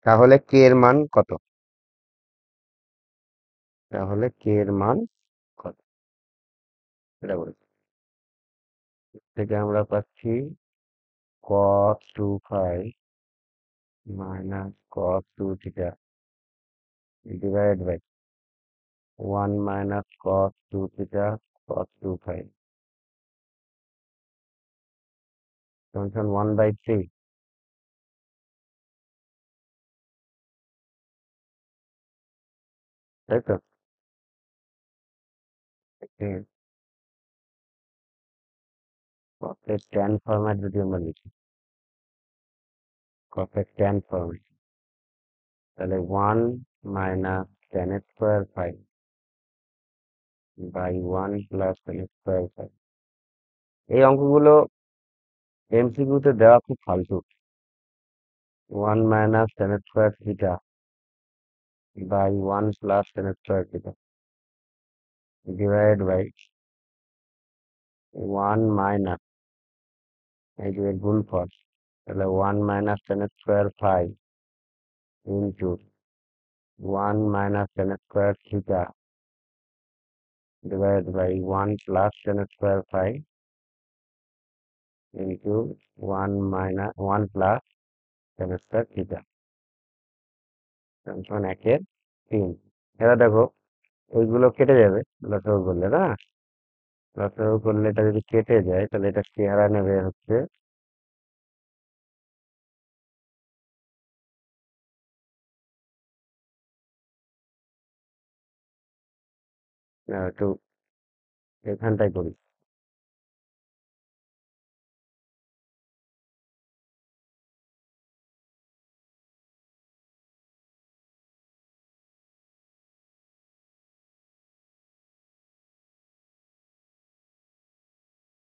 তাহলে k এর মান কত? তাহলে k এর মান কত এটা বলছি। থেকে আমরা পাচ্ছি cos 2 phi minus cos 2 theta divided by 1 minus cos 2 theta cos 2 phi সমান 1/3, তাই তো? cos এর tan ফরম্যাট যদি আমরা লিখি, cos এর tan ফরম্যাট, তাহলে 1 minus tan square phi by 1 plus tan square phi। এই অঙ্কগুলো এমসিকিউতে দেওয়া খুব ফালতু। 1 minus tan square theta by 1 plus tan square theta divided by 1 minus, এই যে গুণফল, তাহলে 1 minus tan square phi into 1 minus tan square theta divided by 1 plus tan square phi into 1 minus 1 plus tan square theta সমান 1/3। এবার দেখো ওইগুলো কেটে যাবে লসাগু করলে না, লসাগু করলে এটা যদি কেটে যায় তাহলে এটা চেহারা নেবে হচ্ছে একটু এখানটাই করি।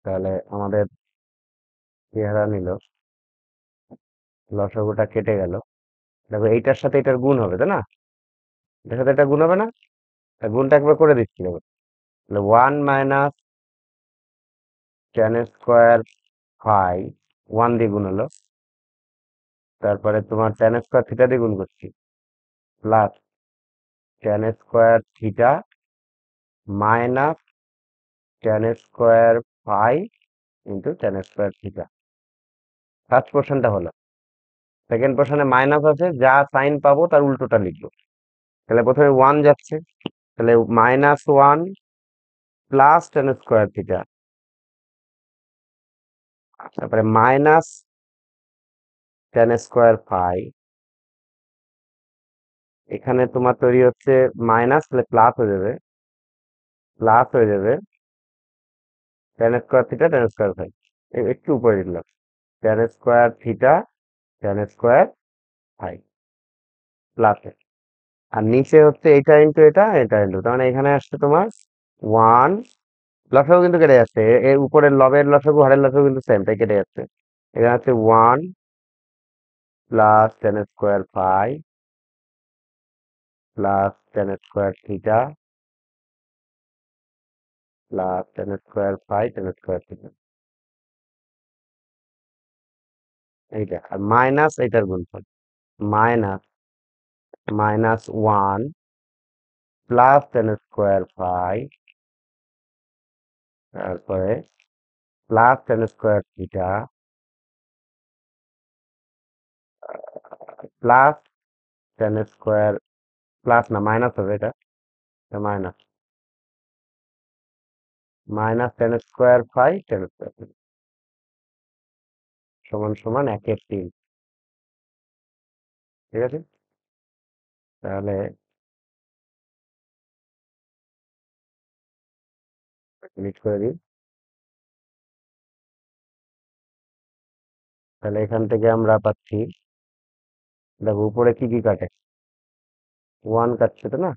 তাহলে আমাদের চেহারা নিল, লসাগুটা কেটে গেল। দেখো এইটার সাথে এটার গুণ হবে তাই না, এটার সাথে এটা গুণ হবে না, তা গুণটা একবার করে দিচ্ছি। দেখো তাহলে 1 মাইনাস tan স্কোয়ার ফাই 1 দিয়ে গুণ হলো, তারপরে তোমার tan স্কোয়ার থিটা দিয়ে গুণ করছি, plus tan square theta minus tan square phi into tan square theta. First পোর্শনটা হলো। সেকেন্ড পোর্শনে মাইনাস আছে, যা সাইন পাবো তার উল্টোটা লিখবো। তাহলে প্রথমে 1 যাচ্ছে, তাহলে -1 প্লাস tan স্কোয়ার থিটা, তারপরে মাইনাস tan স্কোয়ার ফাই, এখানে তোমার তৈরি হচ্ছে মাইনাস, তাহলে প্লাস হয়ে যাবে, প্লাস হয়ে যাবে tan square theta tan square phi. একটু উপরে লিখলাম tan square theta tan square phi plus, আর নিচে হচ্ছে এটা ইন্টু এটা, এটা ইন্টু, তার মানে এখানে আসছে তোমার 1 লসাগু কিন্তু কেটে যাচ্ছে, এর উপরের লবের লসাগু হরের লসাগু কিন্তু সেম, তাই কেটে যাচ্ছে। এখানে হচ্ছে 1 plus tan square phi plus tan square theta plus tan square phi tan square theta, এইটা আর মাইনাস এইটার গুণফল minus -1 plus tan square phi, তারপরে plus tan square theta plus tan square, plus না মাইনাস হবে এটা, minus tan square phi tan square সমান সমান 1/3। ঠিক আছে, তাহলে মিট করে দিই। তাহলে এখান থেকে আমরা পাচ্ছি, দেখো উপরে কি কি কাটে, 1 কাটছে তো না,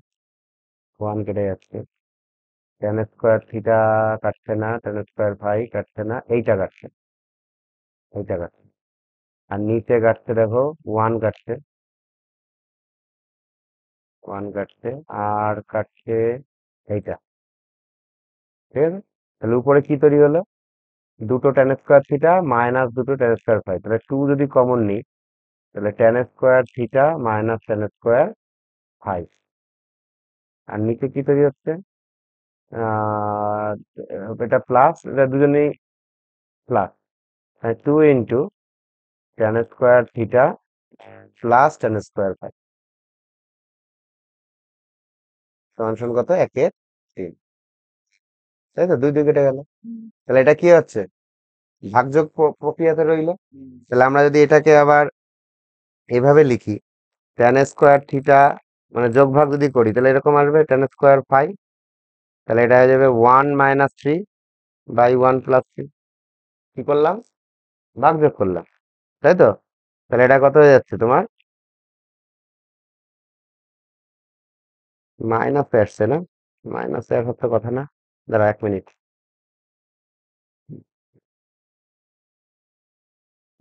1 কেটে যাচ্ছে, টেন স্কোয়ার থিটা কাটছে না, টেন স্কোয়ার ফাই কাটছে না, এইটা কাটছে, আর নিচে কাটছে দেখো 1 কাটছে, 1 কাটছে, আর কাটছে এইটা। ঠিক আছে, তাহলে উপরে কি তৈরি হলো, দুটো টেন স্কোয়ার থিটা মাইনাস দুটো টেন স্কোয়ার ফাই, তাহলে 2 যদি কমন নিই, তাহলে tan square theta minus tan square phi, আর নিচে কি তৈরি হচ্ছে, আহ, এটা প্লাস, এটা দুজনেই plus, 2 tan square theta plus tan square phi সমান সমান কত, 1/3। তাই তো, 2 2 কেটে গেল। তাহলে এটা কি হচ্ছে, ভাগযোগ প্রক্রিয়াতে রইলো। তাহলে আমরা যদি এটাকে আবার এভাবে লিখি, টেন স্কোয়ার থিটা মানে যোগ ভাগ যদি করি, তাহলে এরকম আসবে টেন স্কোয়ার ফাই, তাহলে এটা হয়ে যাবে 1 - 3/1 + 3। কি করলাম, ভাগযোগ করলাম, তাই তো। তাহলে এটা কত হয়ে যাচ্ছে তোমার, মাইনাস আসছে না, মাইনাস হচ্ছে কথা না, দাঁড়া 1 মিনিট,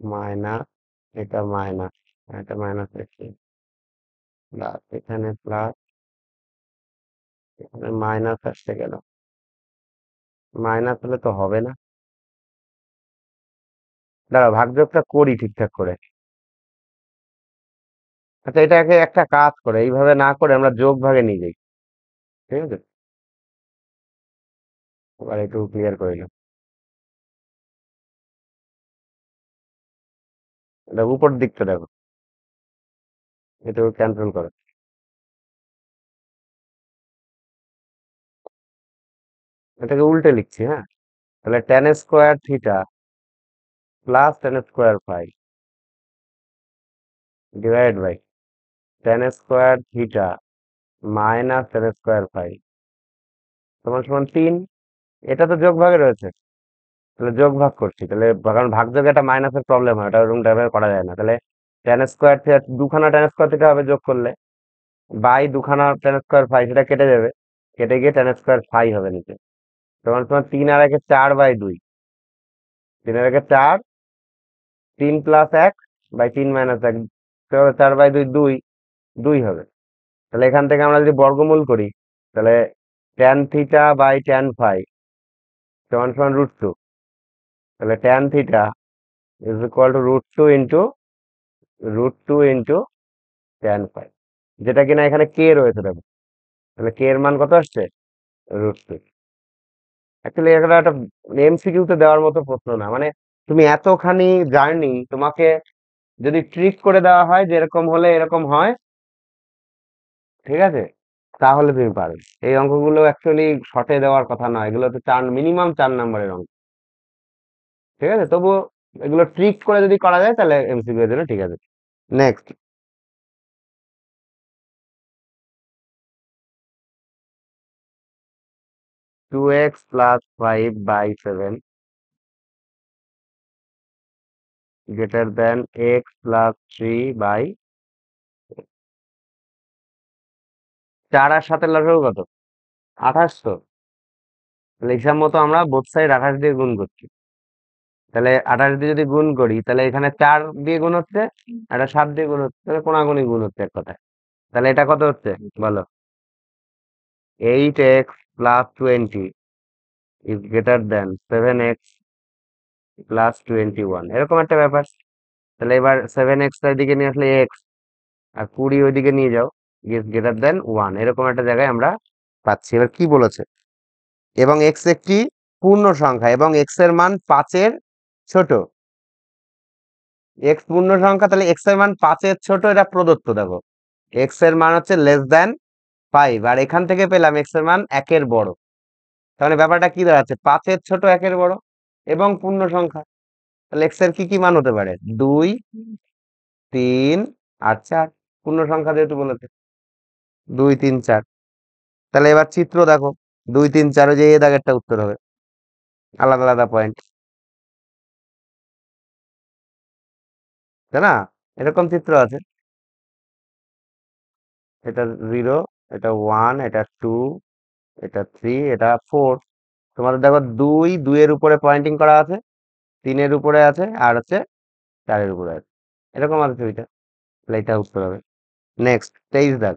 মাইনাস, এটা মাইনাস, এটা মাইনাস আসছে, প্লাস এখানে প্লাস, এখানে মাইনাস আসছে কেন, মাইনাস হলে তো হবে না, দাঁড়া ভাগযোগটা করি ঠিকঠাক করে। আচ্ছা, এটাকে একটা কাজ করে এইভাবে না করে আমরা যোগ ভাগে নিয়ে যাই। ঠিক আছে, এবার একটু ক্লিয়ার করে নিলাম, এটা উপর দিকটা দেখো, এটা ক্যান্সেল করো, এটাকে উল্টে লিখছি, হ্যাঁ। তাহলে tan square theta plus tan square phi divide by tan square theta minus tan square phi সমান সমান 3। এটা তো যোগ ভাগে রয়েছে, তাহলে যোগ ভাগ করছি, তাহলে কারণ ভাগযোগে একটা মাইনাসের প্রবলেম হয়, ওটা ওরকম টাইপের করা যায় না। তাহলে টেন স্কোয়ার থিটা, দুখানা টেন স্কোয়ার থিটা হবে যোগ করলে, বাই দুখানা টেন স্কোয়ার ফাই, সেটা কেটে যাবে, কেটে গিয়ে টেন স্কোয়ার ফাই হবে নিচে, তখন তোমার 3 আর 1 4/2, 3 আর 1 4, 3 + 1/3 - 1, তো 4/2 2, 2 হবে। তাহলে এখান থেকে আমরা যদি বর্গমূল করি, তাহলে tan theta by tan phi সমান সমান √2, তাহলে tan theta is equal to √2 into tan phi, যেটা কিনা এখানে কে রয়েছে দেখো, তাহলে কে এর মান কত আসছে, √2। অ্যাকচুয়ালি এখানে একটা এমসিকিউ তে দেওয়ার মতো প্রশ্ন না, মানে তুমি এতখানি জার্নি তোমাকে যদি ট্রিক করে দেওয়া হয় যে এরকম হলে এরকম হয়, ঠিক আছে, তাহলে তুমি পারবে। এই অঙ্কগুলো অ্যাকচুয়ালি শর্টে দেওয়ার কথা নয়, এগুলো তো মিনিমাম 4 নম্বরের অঙ্ক। ঠিক আছে, তবুও এগুলো ট্রিক করে যদি করা যায় তাহলে এমসিকিউ এর জন্য ঠিক আছে। Next, 2x + 5/7 greater than x + 3/, 4 আর 7 লসাগু কত, 28 তো, তাহলে হিসাব মতো আমরা বোথ সাইড 28 দিয়ে গুণ করছি। তাহলে 28 দিয়ে যদি গুণ করি তাহলে এখানে 4 দিয়ে গুণ হচ্ছে, এটা 7 দিয়ে গুণ হচ্ছে, তাহলে কোনাগুনি গুণ হচ্ছে এক কথায়। তাহলে এটা কত হচ্ছে বলো? 8x plus 20 is greater than 7x plus 21, এরকম একটা ব্যাপার। তাহলে এবার 7x এদিকে নিয়ে আসলে x, আর 20 ওইদিকে নিয়ে যাও, is greater than 1, এরকম একটা জায়গায় আমরা পাচ্ছি। এবার কি বলেছে? এবং x একটি পূর্ণ সংখ্যা এবং x এর মান 5 এর ছোট। x পূর্ণ সংখ্যা, তাহলে x এর মান 5 এর ছোট, এটা প্রদত্ত। দেখো x এর মান হচ্ছে লেস দ্যান 5, আর এখান থেকে পেলাম x এর মান 1 এর বড়। তাহলে ব্যাপারটা কি দাঁড়াচ্ছে? 5 এর ছোট 1 এর বড় এবং পূর্ণ সংখ্যা। তাহলে x এর কি কি মান হতে পারে? 2, 3 আর 4, পূর্ণ সংখ্যা যেহেতু বলেছে। 2, 3, 4। তাহলে এবার চিত্র দেখো, 2, 3, 4, ওই যে এ দাগেরটা উত্তর হবে, আলাদা আলাদা পয়েন্ট, তাই না? এরকম চিত্র আছে, এটা 0, এটা 1, এটা 2, এটা 3, এটা 4। তোমাদের দেখো 2, 2 এর উপরে পয়েন্টিং করা আছে, 3 এর উপরে আছে, আর হচ্ছে 4 এর উপরে আছে, এরকম আছে ছবিটা। তাহলে এটা উত্তর হবে। নেক্সট 23 দাগ।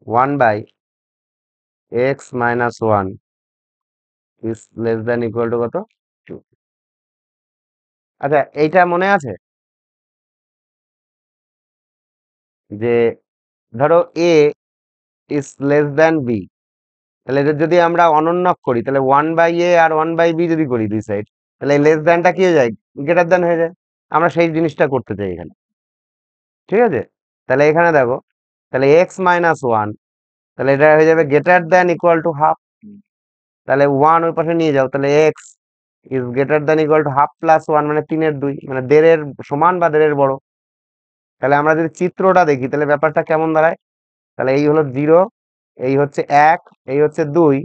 1 by x minus 1 is less than equal to কত? 2। আচ্ছা, এইটা মনে আছে যে ধরো a is less than b, তাহলে এটা যদি আমরা অনন্যক করি তাহলে 1 বাই এ আর 1 বাই বি যদি করি দুই সাইড, তাহলে লেস দ্যানটা কি হয়ে যায়? গ্রেটার দ্যান হয়ে যায়। আমরা সেই জিনিসটা করতে চাই এখানে, ঠিক আছে? তাহলে এখানে দেখো, তাহলে এক্স মাইনাস ওয়ান, তাহলে এটা হয়ে যাবে greater than equal to half. তাহলে ওয়ান ওই পাশে নিয়ে যাও, তাহলে x is greater than equal to half plus one, মানে 3/2, মানে 1.5-এর সমান বা 1.5-এর বড়। তাহলে আমরা যদি চিত্রটা দেখি তাহলে ব্যাপারটা কেমন দাঁড়ায়? তাহলে এই হলো 0, এই হচ্ছে 1, এই হচ্ছে 2,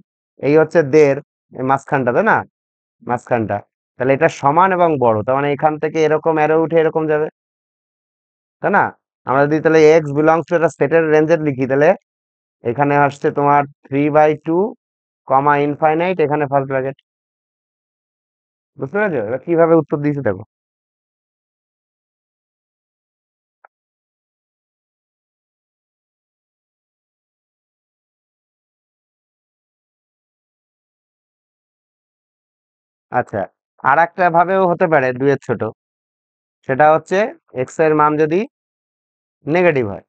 এই হচ্ছে 1.5, এই মাঝখানটা, তাই না? মাঝখানটা, তাহলে এটা সমান এবং বড়, তার মানে এখান থেকে এরকম অ্যারো উঠে এরকম যাবে, তাই না? আমরা যদি তাহলে এক্স বিলংস টু একটা সেটের রেঞ্জের লিখি, তাহলে এখানে আসছে তোমার 3/2 কমা ইনফাইনাইট, এখানে ফার্স্ট ব্র্যাকেট। বুঝতে পেরেছো এবার কিভাবে উত্তর দিয়েছি দেখো? আচ্ছা, আর একটা ভাবেও হতে পারে 2-এর ছোট, সেটা হচ্ছে এক্স এর মান যদি নেগেটিভ হয়।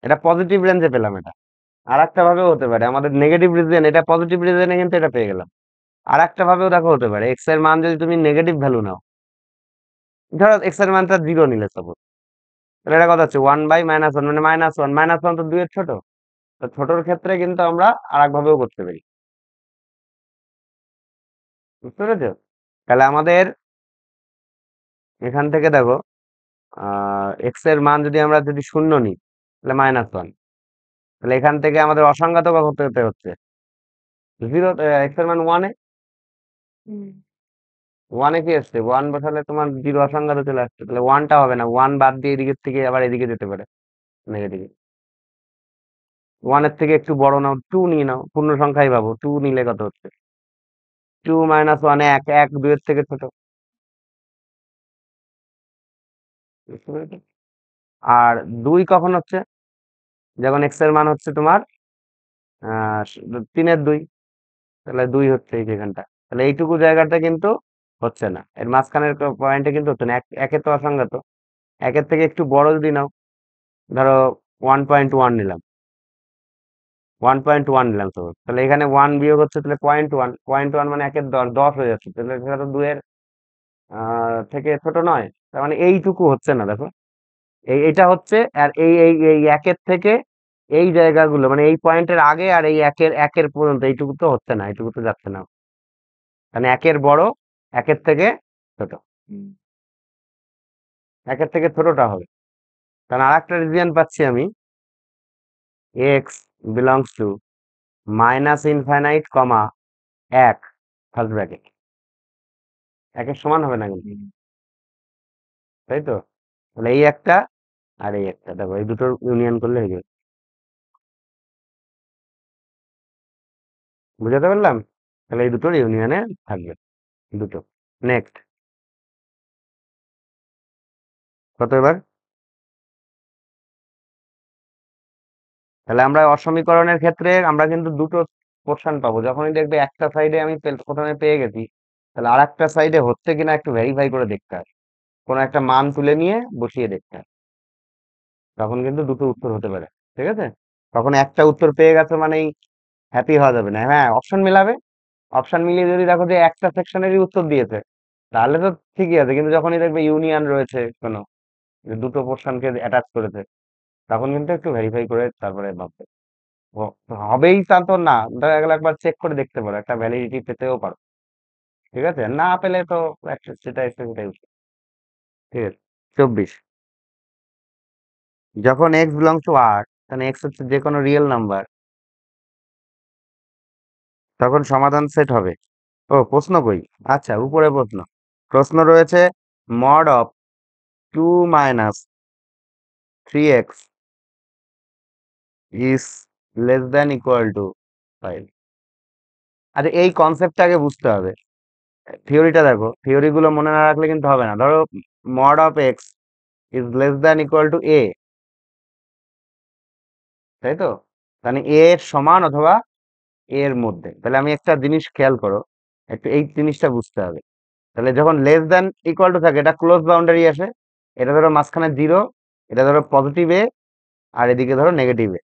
এটা পজিটিভ রেঞ্জে পেলাম এটা। আর একটা ভাবেও হতে পারে, আমাদের নেগেটিভ রিজন, এটা পজিটিভ রিজনে কিন্তু এটা পেয়ে গেলাম। আর একটা ভাবেও দেখো হতে পারে, এক্স এর মান যদি তুমি নেগেটিভ ভ্যালু নাও, ধরো এক্স এর মানটা 0 নিলে সাপোজ, তাহলে এটা কথা হচ্ছে 1/-1, মানে -1, -1 তো 2-এর ছোট। তো ছোটর ক্ষেত্রে কিন্তু আমরা আর এক ভাবেও করতে পারি। বুঝতে পেরেছো? তাহলে আমাদের এখান থেকে দেখো, এক্স এর মান যদি আমরা যদি শূন্য নিই তাহলে -1, তাহলে এখান থেকে আমাদের অসংজ্ঞাত করতে হতে হচ্ছে 0, এক্স এর মান 1-এ, 1-এ কি আসছে? 1 বসালে তোমার 0 অসংজ্ঞাত চলে আসছে, তাহলে 1টা হবে না, 1 বাদ দিয়ে এদিকের থেকে আবার এদিকে যেতে পারে নেগেটিভে। 1 এর থেকে একটু বড় নাও, 2 নিয়ে নাও, পূর্ণ সংখ্যাই ভাবো, 2 নিলে কত হচ্ছে? 2 - 1, 1, 1 2 এর থেকে ছোট। বুঝতে পেরেছো? আর 2 কখন হচ্ছে? যখন এক্স এর মান হচ্ছে তোমার 3/2, তাহলে 2 হচ্ছে এই যেখানটা। তাহলে এইটুকু জায়গাটা কিন্তু হচ্ছে না, এর মাঝখানের পয়েন্টে কিন্তু হচ্ছে না। একে তো অসংগত, একের থেকে একটু বড় যদি নাও, ধরো 1.1 নিলাম, 1.1 নিলাম তো, তাহলে এখানে 1 বিয়োগ হচ্ছে, তাহলে 0.1, মানে একের 10 হয়ে যাচ্ছে, তাহলে সেটা তো 2 এর থেকে ছোট নয়। তার মানে এইটুকু হচ্ছে না, দেখো এইটা হচ্ছে। আর এই একের থেকে এই জায়গাগুলো, মানে এই পয়েন্টের আগে আর এই একের পর্যন্ত এইটুকু তো হচ্ছে না, এইটুকু তো যাচ্ছে না, মানে একের বড়, একের থেকে ছোট, একের থেকে ছোটটা হবে। কারণ আর একটা রিজিয়ন পাচ্ছি আমি, এক্স বিলংস টু -ইনফাইনাইট কমা 1 ফার্স্ট ব্র্যাকেট, একের সমান হবে না কিন্তু, তাই তো? তাহলে এই একটা, আর এই একটা, দেখো এই দুটোর ইউনিয়ন করলে হয়ে যাবে। বুঝাতে পারলাম? তাহলে এই দুটোর ইউনিয়নে থাকবে দুটো। নেক্সট, কত এবার? তাহলে আমরা অসমীকরণের ক্ষেত্রে আমরা কিন্তু দুটো পোর্শন পাবো। যখনই দেখবে একটা সাইডে আমি প্রথমে পেয়ে গেছি, তাহলে আর একটা সাইডে হচ্ছে কিনা একটু ভেরিফাই করে দেখতে হবে, কোনো একটা মান তুলে নিয়ে বসিয়ে দেখতে হবে। তখন কিন্তু দুটো উত্তর হতে পারে। ঠিক আছে? তখন একটা উত্তর পেয়ে গেছে মানেই হ্যাপি হওয়া যাবে না। হ্যাঁ, অপশন মিলাবে। অপশন মিলিয়ে যদি দেখো যে একটা সেকশনেরই উত্তর দিয়েছে, তাহলে তো ঠিকই আছে। কিন্তু যখনই দেখবে ইউনিয়ন রয়েছে কোনো, যে দুটো পোর্শনকে অ্যাটাচ করেছে, তখন কিন্তু একটু ভেরিফাই করে তারপরে ভাববে। হবেই তা তো না, দেখা গেল একবার চেক করে দেখতে পারো, একটা ভ্যালিডিটি পেতেও পারো। ঠিক আছে? না পেলে তো যেটা এসে সেটাই উত্তর। ঠিক আছে? 24, যখন এক্স বিলংস টু আর, তাহলে এক্স হচ্ছে যে কোনো রিয়েল নাম্বার, তখন সমাধান সেট হবে। ও, প্রশ্ন কই? আচ্ছা, উপরে প্রশ্ন। প্রশ্ন রয়েছে, mod of 2 - 3x is less than equal two 5। আচ্ছা, এই কনসেপ্টটা আগে বুঝতে হবে। থিওরিটা দেখো, থিওরি গুলো মনে না রাখলে কিন্তু হবে না। ধরো, mod of x is less than equal to a, তাই তো? মানে এ এর সমান অথবা এ এর মধ্যে। তাহলে আমি একটা জিনিস খেয়াল করো, একটু এই জিনিসটা বুঝতে হবে। তাহলে যখন লেস দ্যান ইকুয়াল টু থাকে, এটা ক্লোজ বাউন্ডারি আসে। এটা ধরো মাঝখানে জিরো, এটা ধরো পজিটিভ এ, আর এদিকে ধরো নেগেটিভ এ।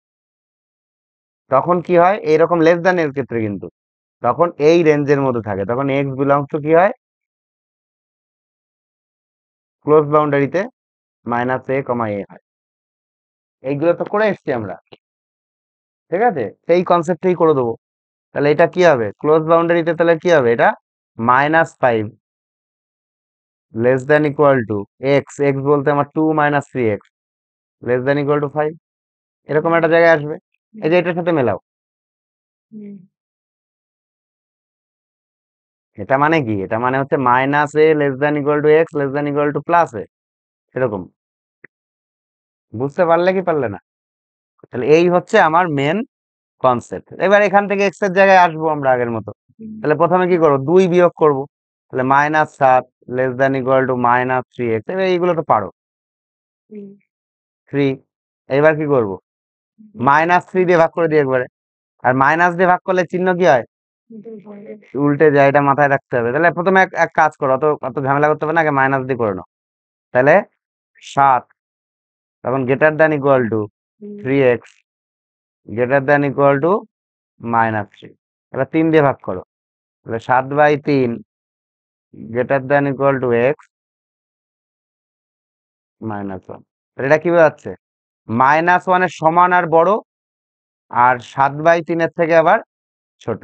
তখন কি হয়, এইরকম লেস দ্যান এর ক্ষেত্রে কিন্তু তখন এই রেঞ্জের মধ্যে থাকে, তখন এক্স বিলংস টু কি হয়, ক্লোজ বাউন্ডারিতে -a, হয়। এইগুলো তো করে এসছি আমরা। ঠিক আছে? সেই কনসেপ্টেই করে দেবো। তাহলে এটা কি হবে, ক্লোজ বাউন্ডারিতে তাহলে কি হবে, এটা -5 less than equal two x, x বলতে আমার 2 - 3x less than equal two 5, এরকম একটা জায়গায় আসবে। এই যে এটার সাথে মেলাও। এটা মানে কি, এটা মানে হচ্ছে -a less than equal two x less than equal two +a, এরকম। বুঝতে পারলে কি পারলে না? তাহলে এই হচ্ছে আমার মেন কনসেপ্ট। এবার এখান থেকে এক্স এর জায়গায় আসবো আমরা আগের মতো। তাহলে প্রথমে কি করবো, 2 বিয়োগ করব। তাহলে -7 less than equal two -3x, এবার এইগুলো তো পারো। 3, এবার কি করব, -3 দিয়ে ভাগ করে দিই একবারে। আর মাইনাস দিয়ে ভাগ করলে চিহ্ন কি হয়, উল্টে যায়। এটা মাথায় রাখতে হবে। তাহলে প্রথমে এক এক কাজ করো, অত অত ঝামেলা করতে হবে না, আগে মাইনাস দিয়ে করে নাও। তাহলে 7, তখন greater than equal two 3x greater than equal two -3। এবার 3 দিয়ে ভাগ করো। তাহলে 7/3 greater than equal two x -1। তাহলে এটা কি বোঝাচ্ছে, -1 এর সমান আর বড়, আর 7/3 এর থেকে আবার ছোট।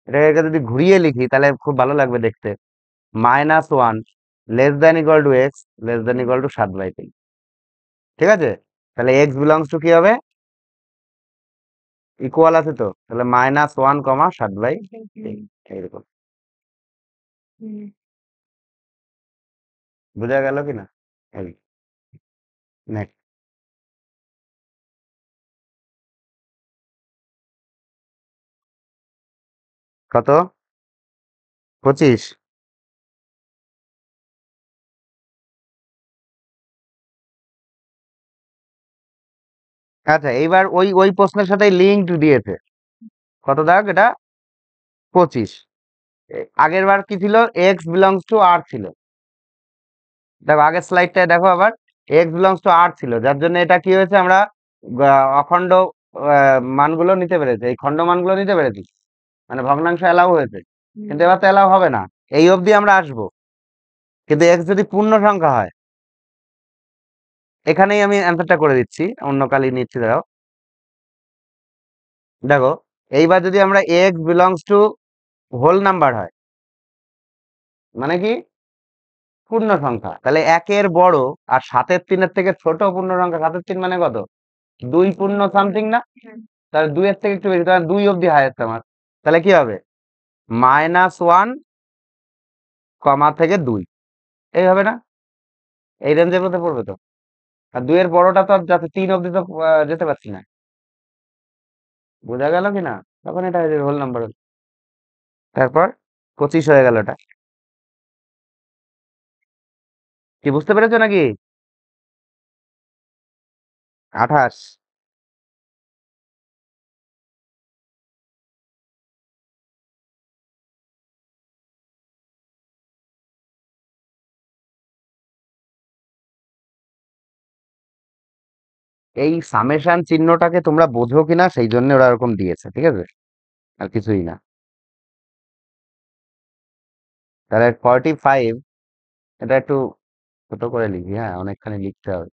এটাকে যদি ঘুরিয়ে লিখি তাহলে খুব ভালো লাগবে দেখতে, -1 less than equal two x less than equal two 7/3। ঠিক আছে? তাহলে এক্স বিলংস টু কি হবে, ইকুয়াল আছে তো, তাহলে -1, 7/3, এইরকম। বোঝা গেল কিনা? এই, নেক্সট, কত? 25। আচ্ছা, এইবার ওই ওই প্রশ্নের সাথে লিঙ্কড দিয়েছে। কত দাগ এটা? 25। আগের বার কি ছিল, এক্স বিলংস টু আর ছিল। দেখো আগের স্লাইডটায় দেখো আবার, এক্স বিলংস টু আর ছিল, যার জন্য এটা কি হয়েছে, আমরা অখণ্ড মানগুলো নিতে পেরেছি, এই খণ্ড মানগুলো নিতে পেরেছি, মানে ভগ্নাংশ এলাও হয়েছে। কিন্তু এবার তো এলাও হবে না, এই অবধি আমরা আসবো। কিন্তু এক্স যদি পূর্ণ সংখ্যা হয়, এখানেই আমি অ্যান্সারটা করে দিচ্ছি, অন্য কালি নিচ্ছি। দাঁড়াও, দেখো এইবার যদি আমরা X belongs to whole number হয়, মানে কি পূর্ণ সংখ্যা, তাহলে 1-এর বড় আর 7-3 থেকে ছোট পূর্ণ সংখ্যা, 7-3 মানে কত, 2 পূর্ণ সামথিং না, তাহলে 2-এর থেকে একটু বেশি, তাহলে 2 অব্দি হায়েস্ট আমার। তাহলে কি হবে, -1, কমা থেকে 2, এই হবে না? এই রেঞ্জের মধ্যে পড়বে তো। আর 2 এর বড়টা তো আর যাতে 3 অব্দি তো যেতে পারছি না। বোঝা গেল কি না? তখন এটা হোল নাম্বার হলো। তারপর 25 হয়ে গেল এটা। কি বুঝতে পেরেছো নাকি? 28। এই সামেশন চিহ্নটাকে তোমরা বোঝো কিনা সেই জন্য ওরা এরকম দিয়েছে, ঠিক আছে? আর কিছুই না। তাহলে 45, এটা একটু ছোট করে লিখি, হ্যাঁ অনেকখানি লিখতে হবে।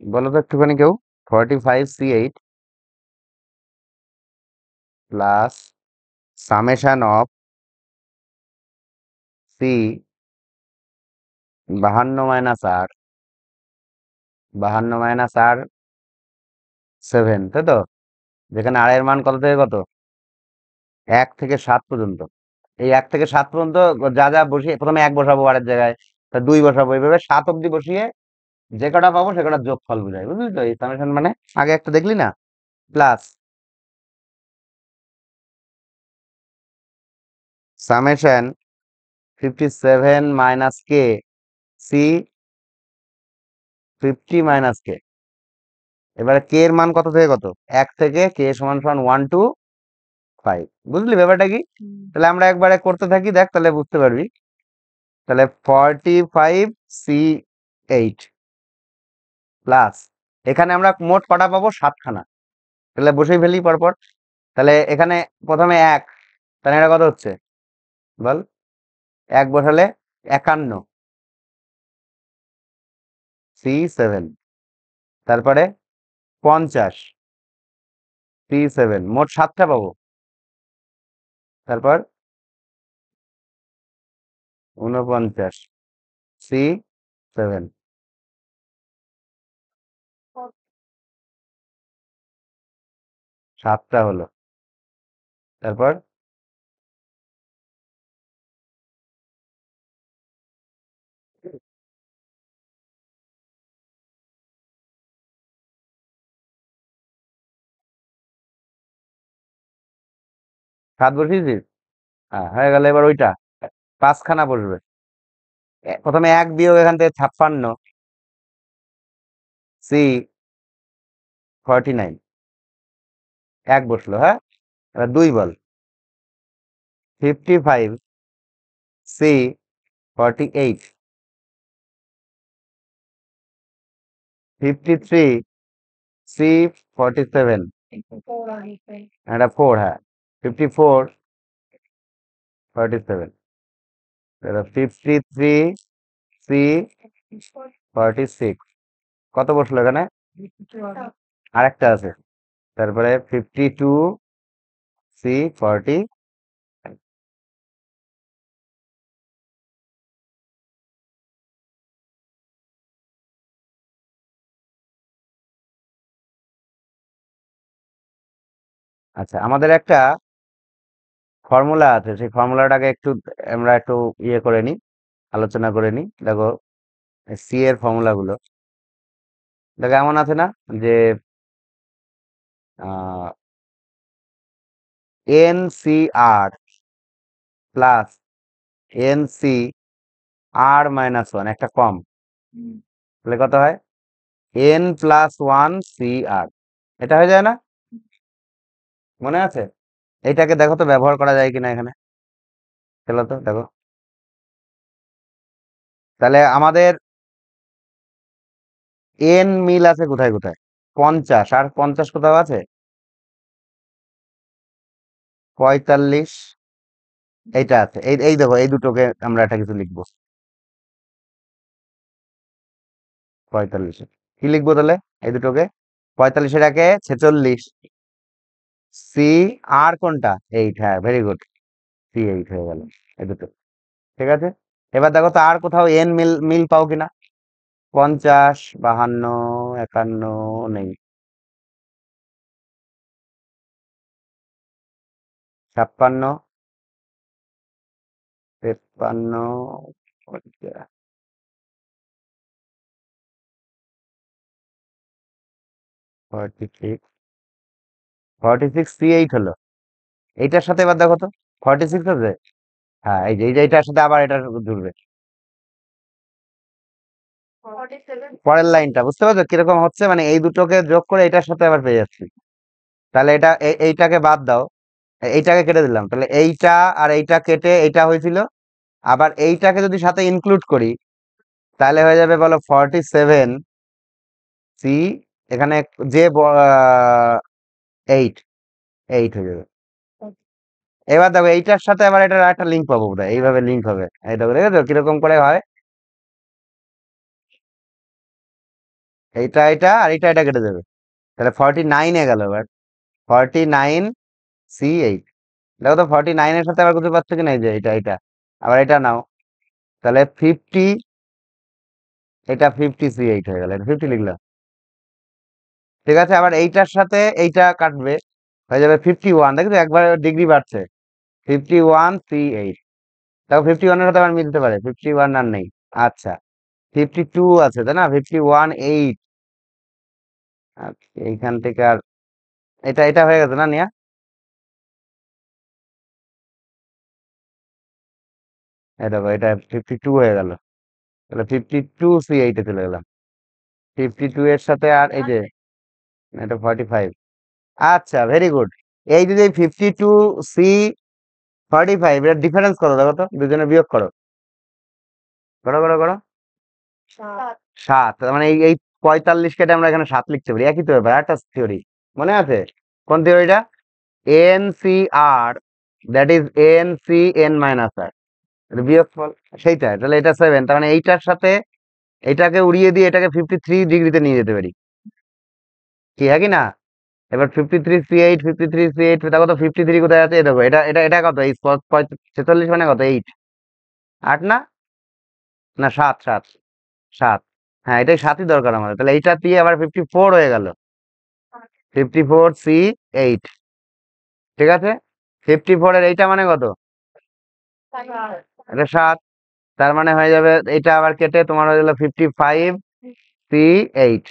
বলো তো একটুখানি কেউ। 45C8 plus summation of C 52 - 8, 52 - 8 7, তাই তো? যেখানে আর এর মান কত থেকে কত? 1 থেকে 7 পর্যন্ত। এই 1 থেকে 7 পর্যন্ত যা যা বসিয়ে, প্রথমে 1 বসাবো আরের জায়গায়, তা 2 বসাবো, এইভাবে 7 অব্দি বসিয়ে যে কটা পাবো সে কটার যোগফল বোঝায়, বুঝলি তো? এই সামেশন মানে আগে একটা দেখলি না? Plus summation 57 - K C 50 - K। এবারে কে এর মান কত থেকে কত? 1 থেকে K = 1 to 5। বুঝলি ব্যাপারটা কি? তাহলে আমরা একবারে করতে থাকি, দেখ তাহলে বুঝতে পারবি। তাহলে 45C8 প্লাস, এখানে আমরা মোট কটা পাবো? 7খানা। তাহলে বসেই ফেলি পরপর। তাহলে এখানে প্রথমে 1, তাহলে এটা কত হচ্ছে বল? 1 বসালে 51C7, তারপরে 50C7, মোট 7টা পাবো। তারপর 49C7, 7টা হলো। তারপর 7 বসিয়েছিস? হ্যাঁ হয়ে গেল। এবার ওইটা 5খানা বসবে। প্রথমে 1 বিয়োগ এখান থেকে 56C49, 1 বসলো, হ্যাঁ। এবার 2 বল। 55C48, 53C47, এটা 4, হ্যাঁ। 5447, এটা 53C46, কত বসলো এখানে? আরেকটা আছে। তারপরে 52C40, আচ্ছা আমাদের একটা ফর্মুলা আছে, সেই ফর্মুলাটাকে একটু আমরা একটু ইয়ে করে নিই, আলোচনা করে নিই। দেখো সি এর ফর্মুলা গুলো দেখো এমন আছে না, যে NCR প্লাস NCR-1, একটা কম, তাহলে কত হয়? N+1CR, এটা হয়ে যায় না? মনে আছে? এইটাকে দেখো তো ব্যবহার করা যায় কিনা এখানে। চলো তো দেখো। তাহলে আমাদের এন মিল আছে কোথায় কোথায়? 50 আর 50 কোথাও আছে? 45, এইটা আছে। এই এই দেখো, এই দুটোকে আমরা একটা কিছু লিখবো। 45 কি লিখবো তাহলে? এই দুটোকে 45-এর 46, সি আর কোনটা? 8, হ্যাঁ ভেরি গুড। C8 হয়ে গেল এই দুটো। ঠিক আছে। এবার দেখো তো আর কোথাও এন মিল মিল পাও কিনা? 50, 52, 51 নেই। 56, 53, 46 C8 হলো। এইটার সাথে এবার দেখো তো 46 আছে। হ্যাঁ, এই যে এইটার সাথে আবার এটা জুড়বে। পরের লাইনটা বুঝতে পারছো কিরকম হচ্ছে, মানে এই দুটোকে যোগ করে এটার সাথে আবার পেয়ে যাচ্ছি। তাহলে এটা এইটাকে বাদ দাও, এইটাকে কেটে দিলাম, তাহলে এইটা আর এইটা কেটে এইটা হয়েছিল। আবার এইটাকে যদি সাথে ইনক্লুড করি তাহলে হয়ে যাবে বলো 47 C, এখানে যে 8 8 হয়ে যাবে। এবার দেখো এইটার সাথে আবার এটার একটা লিঙ্ক পাবো বোধহয়, এইভাবে লিঙ্ক হবে। এই দেখো দেখেছো কিরকম করে হয়। এইটা এটা আর এটা কেটে যাবে, তাহলে 49 গেল। এবার 49 C8, দেখো তো 49 এর সাথে আবার কিছু পাচ্ছ কিনা, এই যে এটা আবার এটা নাও, তাহলে 50, এটা 50 C8 হয়ে গেল, এটা 50 লিখলাম। ঠিক আছে, আবার এইটার সাথে এইটা কাটবে, হয়ে যাবে 51, দেখো তো একবার ডিগ্রি বাড়ছে। 51 C8, দেখো 51 এর সাথে আবার মিলতে পারে, 51 আর নেই। আচ্ছা, 52 আছে তাই না, 51 8। এইখান থেকে আর এটা হয়ে গেছে না নিয়া, এই দেখো এটা 52 হয়ে গেল, তাহলে 52 C8 চলে গেলাম। 52 এর সাথে আর এই যে এটা 45। আচ্ছা, ভেরি গুড। এই যে 52 C 45, এর ডিফারেন্স করো, দেখো তো দুজনে বিয়োগ করো, করো 7। তার মানে এই 45 কেটে আমরা এখানে 7 লিখতে পারি, একই তো ব্যাপার। একটা থিওরি মনে আছে, কোন থিওরিটা? NCR, দ্যাট ইজ NCN-R, বিয়োগফল সেইটা, তাহলে এটা 7, তার মানে এইটার সাথে এটাকে উড়িয়ে দিয়ে এটাকে 53 ডিগ্রিতে নিয়ে যেতে পারি, কি হ্যাঁ কি না? এবার 53 C8, 53 C8, দেখো তো 53 কোথায় আছে, এই দেখো এটা কত, এই 46 মানে কত, 8, 8 না, না 7, 7, 7। হ্যাঁ, এটাই 7ই দরকার আমাদের, তাহলে এইটা দিয়ে আবার 54 হয়ে গেল, 54 C8। ঠিক আছে, 54 এর এইটা মানে কত, এটা 7, তার মানে হয়ে যাবে এটা আবার কেটে তোমার হয়ে গেল 55 C8।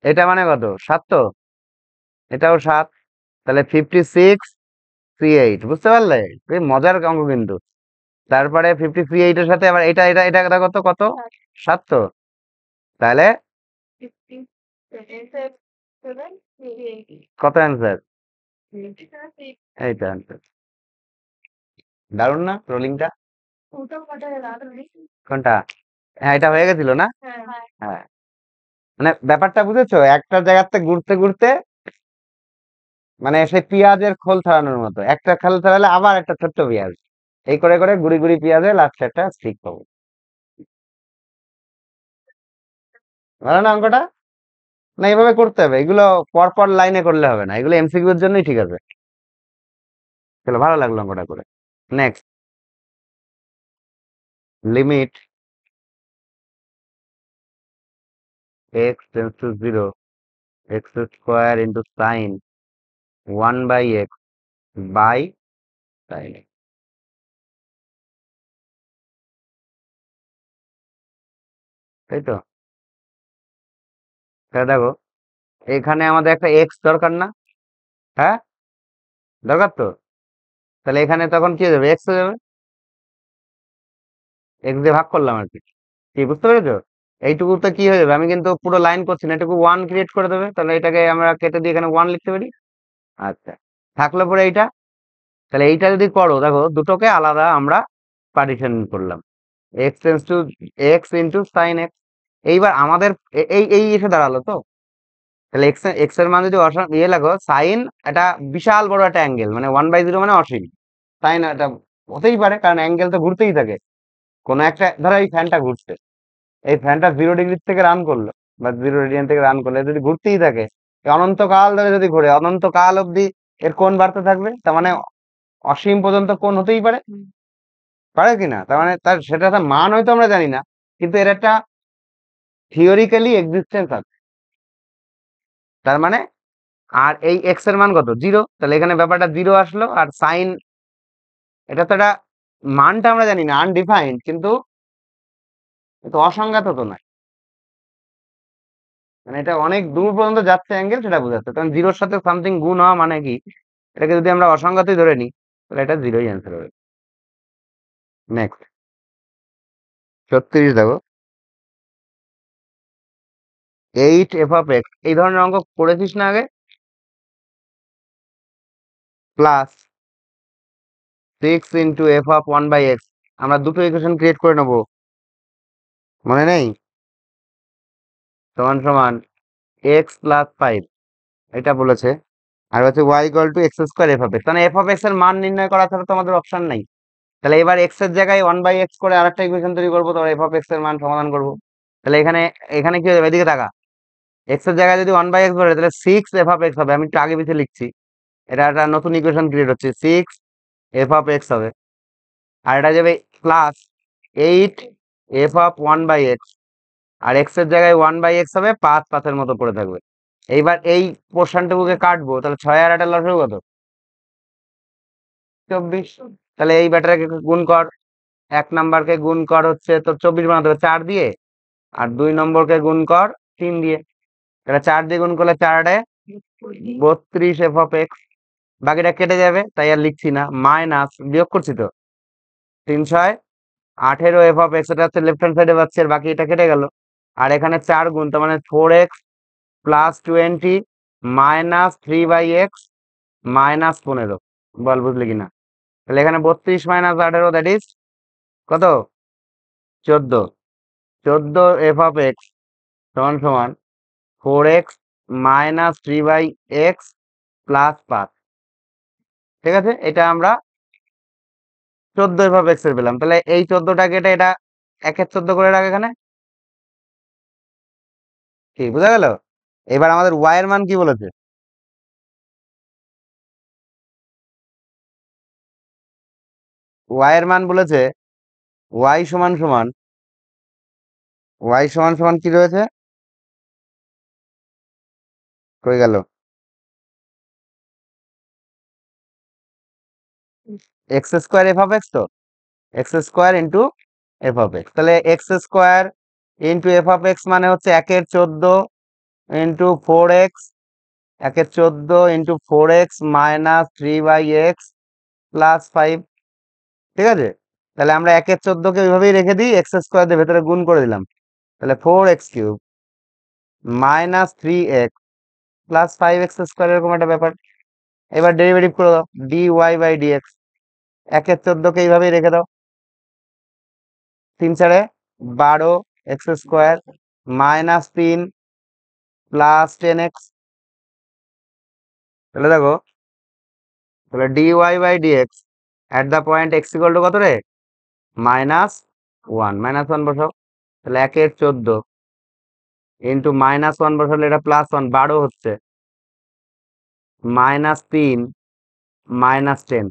এটা মানে কত, 7 তো, এটাও 7, তাহলে 56 C8, বুঝতে পারলে? এই মজার অঙ্ক কিন্তু। তারপরে 50 C8 এর সাথে আবার এটা কত কত, 7 তো, তাহলে কত অ্যান্সার? এইটা অ্যান্সার। দারুণ না রোলিংটা? কোনটা? হ্যাঁ, এটা হয়ে গেছিল না? হ্যাঁ, মানে ব্যাপারটা বুঝেছো, একটা জায়গাতে ঘুরতে ঘুরতে মানে সেই পেঁয়াজের খোল ছাড়ানোর মতো, একটা খোল ছাড়ালে আবার একটা ছোট্ট পেঁয়াজ, এই করে করে গুড়ি গুড়ি পেঁয়াজে লাস্টে একটা স্টিক পাবো। ভালো না অঙ্কটা? না, এইভাবে করতে হবে এগুলো, পর পর লাইনে করলে হবে না, এগুলো MCQ এর জন্যই ঠিক আছে। চলো, ভালো লাগলো অঙ্কটা করে। Next, limit x → 0, x² into sine 1/x by sine x, তাই তো? তাহলে দেখো এখানে আমাদের একটা এক্স দরকার না? হ্যাঁ, দরকার তো। তাহলে এখানে তখন কি হয়ে যাবে, এক্স হয়ে যাবে, এক্স দিয়ে ভাগ করলাম আর কি। কি বুঝতে পেরেছো? এইটুকুতে কি হয়ে যাবে, আমি কিন্তু পুরো লাইন করছি না, এটুকু 1 ক্রিয়েট করে দেবে, তাহলে এটাকে আমরা কেটে দিয়ে এখানে 1 লিখতে পারি। আচ্ছা, থাকলো পরে এইটা, তাহলে এইটা যদি করো দেখো দুটোকে আলাদা আমরা পার্টিশন করলাম, x → x into sign x। এইবার আমাদের এই এসে দাঁড়ালো তো, তাহলে এক্স এর মান যদি ইয়ে লাগো সাইন, এটা বিশাল বড় একটা অ্যাঙ্গেল, মানে 1/0 মানে অসীম, সাইন এটা হতেই পারে, কারণ অ্যাঙ্গেল তো ঘুরতেই থাকে। কোনো একটা ধরো এই ফ্যানটা ঘুরছে, এই ফ্যানটা 0 ডিগ্রি থেকে রান করলো বা 0 রেডিয়ান থেকে রান করলে যদি ঘুরতেই থাকে, এই অনন্তকাল ধরে যদি ঘুরে, অনন্তকাল অব্দি এর কোণ বাড়তে থাকবে, তার মানে অসীম পর্যন্ত কোণ হতেই পারে, পারে কিনা? তার মানে তার সেটা একটা মান হয়তো আমরা জানি না, কিন্তু এর একটা থিওরিক্যালি এক্সিস্টেন্স আছে। তার মানে, আর এই এক্স এর মান কত, 0, তাহলে এখানে ব্যাপারটা 0 আসলো। আর সাইন, এটা তো একটা মানটা আমরা জানি না, আনডিফাইন্ড, কিন্তু অসংজ্ঞাত তো নয়। মানে এটা অনেক দূর পর্যন্ত যাচ্ছে অ্যাঙ্গেল, সেটা বোঝাচ্ছে। কারণ জিরোর সাথে সামথিং গুণ হওয়া মানে কি, এটাকে যদি আমরা অসংগতই ধরে নিই তাহলে এটা জিরোই অ্যান্সার হবে। নেক্সট 36 দেখো, 8 f(x) এই ধরনের অঙ্ক করেছিস না আগে? প্লাস 6 × f(1/x), আমরা দুটো ইকুয়েশন ক্রিয়েট করে নেবো, মনে নেই? সমান সমান x + 5, এটা বলেছে। আর হচ্ছে y = x² f(x), মানে f(x) এর মান নির্ণয় করা ছাড়া তো আমাদের অপশন নাই। তাহলে এবার x এর জায়গায় 1/x করে আরেকটা ইকুয়েশন তৈরি করবো, তারপর f(x) এর মান সমাধান করবো। তাহলে এখানে এখানে কি হবে, এদিকে তাকা। x এর জায়গায় যদি 1/x ধরে তাহলে 6 f(x) হবে। আমি একটু আগে পিছিয়ে লিখছি, এটা একটা নতুন ইকুয়েশন ক্রিয়েট হচ্ছে, 6 f(x) হবে। আর এটা যাবে প্লাস 8 f(1/x), আর x এর জায়গায় 1/x হবে, 5 মতো পড়ে থাকবে। এইবার এই পোর্শনটুকুকে কাটবো, তাহলে 6 আর 8 লসগু কত? 24। তাহলে এই ব্যাটাকে গুণ কর, 1 নাম্বারকে গুণ কর হচ্ছে তোর 24 বানাতে হবে 4 দিয়ে, আর 2 নম্বরকে গুণ কর 3 দিয়ে। তাহলে 4 দিয়ে গুণ করলে 4 32 f(x), বাকিটা কেটে যাবে, তাই আর লিখছি না, মাইনাস, বিয়োগ করছি তো, 3 × 18 f(x), এটা হচ্ছে লেফট হ্যান্ড সাইডে পাচ্ছি, আর বাকি এটা কেটে গেল। আর এখানে 4 গুণ, তার মানে 4x + 20 - 3/x -15। বল বুঝলি কিনা? তাহলে এখানে 32 - 18 দ্যাট ইজ কত? 14। 14 f(x) সমান সমান 4x - 3/x + 5। ঠিক আছে, এটা আমরা 14 f(x) এর পেলাম। তাহলে এই 14টাকে এটা 1/14 করে রাখ এখানে। ঠিক বোঝা গেল? এবার আমাদের y এর মান কি বলেছে? y এর মান বলেছে y সমান সমান, কি রয়েছে, কই গেল? x² f(x), তো x² * f(x), তাহলে x² * f(x) মানে হচ্ছে 1/14 * 4x, 1/14 * 4x - 3/x + 5। ঠিক আছে, তাহলে আমরা 1/14 কে ওইভাবেই রেখে দিই, x² দিয়ে ভেতরে গুণ করে দিলাম, তাহলে 4x³ - 3x + 5x², এরকম একটা ব্যাপার। এবার ডেরিভেটিভ করে দাও, dy/dx, 1/14 কে এইভাবেই রেখে দাও, 3 × 4 = 12, x² -3 + 10x। তাহলে দেখো, তাহলে dy/dx at the point x = কত রে? -1, -1 বসাও। তাহলে 1/14 * -1 বসালে এটা +1, 12 হচ্ছে, -3 -10,